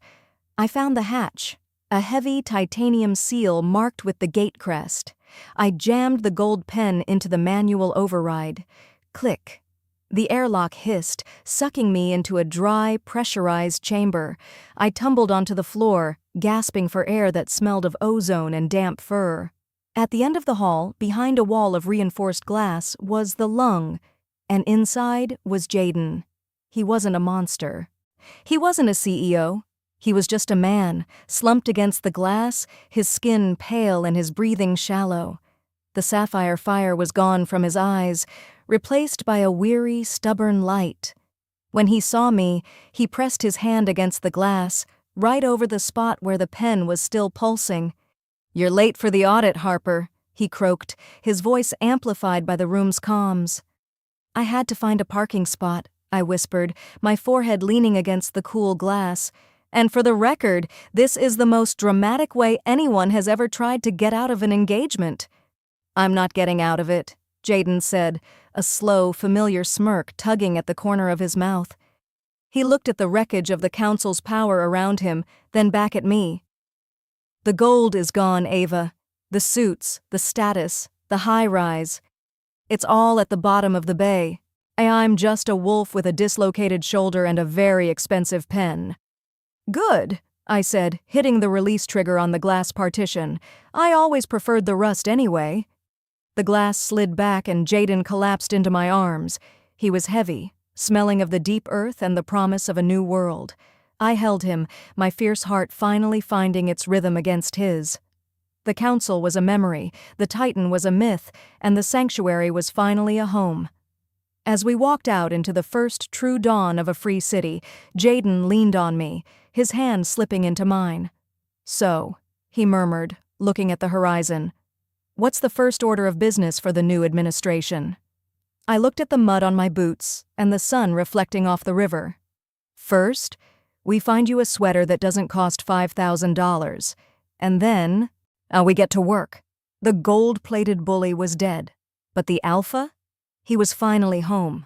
A: I found the hatch, a heavy titanium seal marked with the gate crest. I jammed the gold pen into the manual override. Click. The airlock hissed, sucking me into a dry, pressurized chamber. I tumbled onto the floor, gasping for air that smelled of ozone and damp fur. At the end of the hall, behind a wall of reinforced glass, was the lung, and inside was Jaden. He wasn't a monster. He wasn't a CEO. He was just a man, slumped against the glass, his skin pale and his breathing shallow. The sapphire fire was gone from his eyes, replaced by a weary, stubborn light. When he saw me, he pressed his hand against the glass, right over the spot where the pen was still pulsing. "You're late for the audit, Harper," he croaked, his voice amplified by the room's comms. "I had to find a parking spot," I whispered, my forehead leaning against the cool glass. "And for the record, this is the most dramatic way anyone has ever tried to get out of an engagement." "I'm not getting out of it," Jaden said, a slow, familiar smirk tugging at the corner of his mouth. He looked at the wreckage of the council's power around him, then back at me. "The gold is gone, Ava. The suits, the status, the high-rise. It's all at the bottom of the bay. I'm just a wolf with a dislocated shoulder and a very expensive pen." "Good," I said, hitting the release trigger on the glass partition. "I always preferred the rust anyway." The glass slid back and Jaden collapsed into my arms. He was heavy, smelling of the deep earth and the promise of a new world. I held him, my fierce heart finally finding its rhythm against his. The council was a memory, the Titan was a myth, and the sanctuary was finally a home. As we walked out into the first true dawn of a free city, Jaden leaned on me, his hand slipping into mine. "So," he murmured, looking at the horizon. "What's the first order of business for the new administration?" I looked at the mud on my boots and the sun reflecting off the river. "First, we find you a sweater that doesn't cost $5,000. And then, we get to work." The gold-plated bully was dead. But the alpha? He was finally home.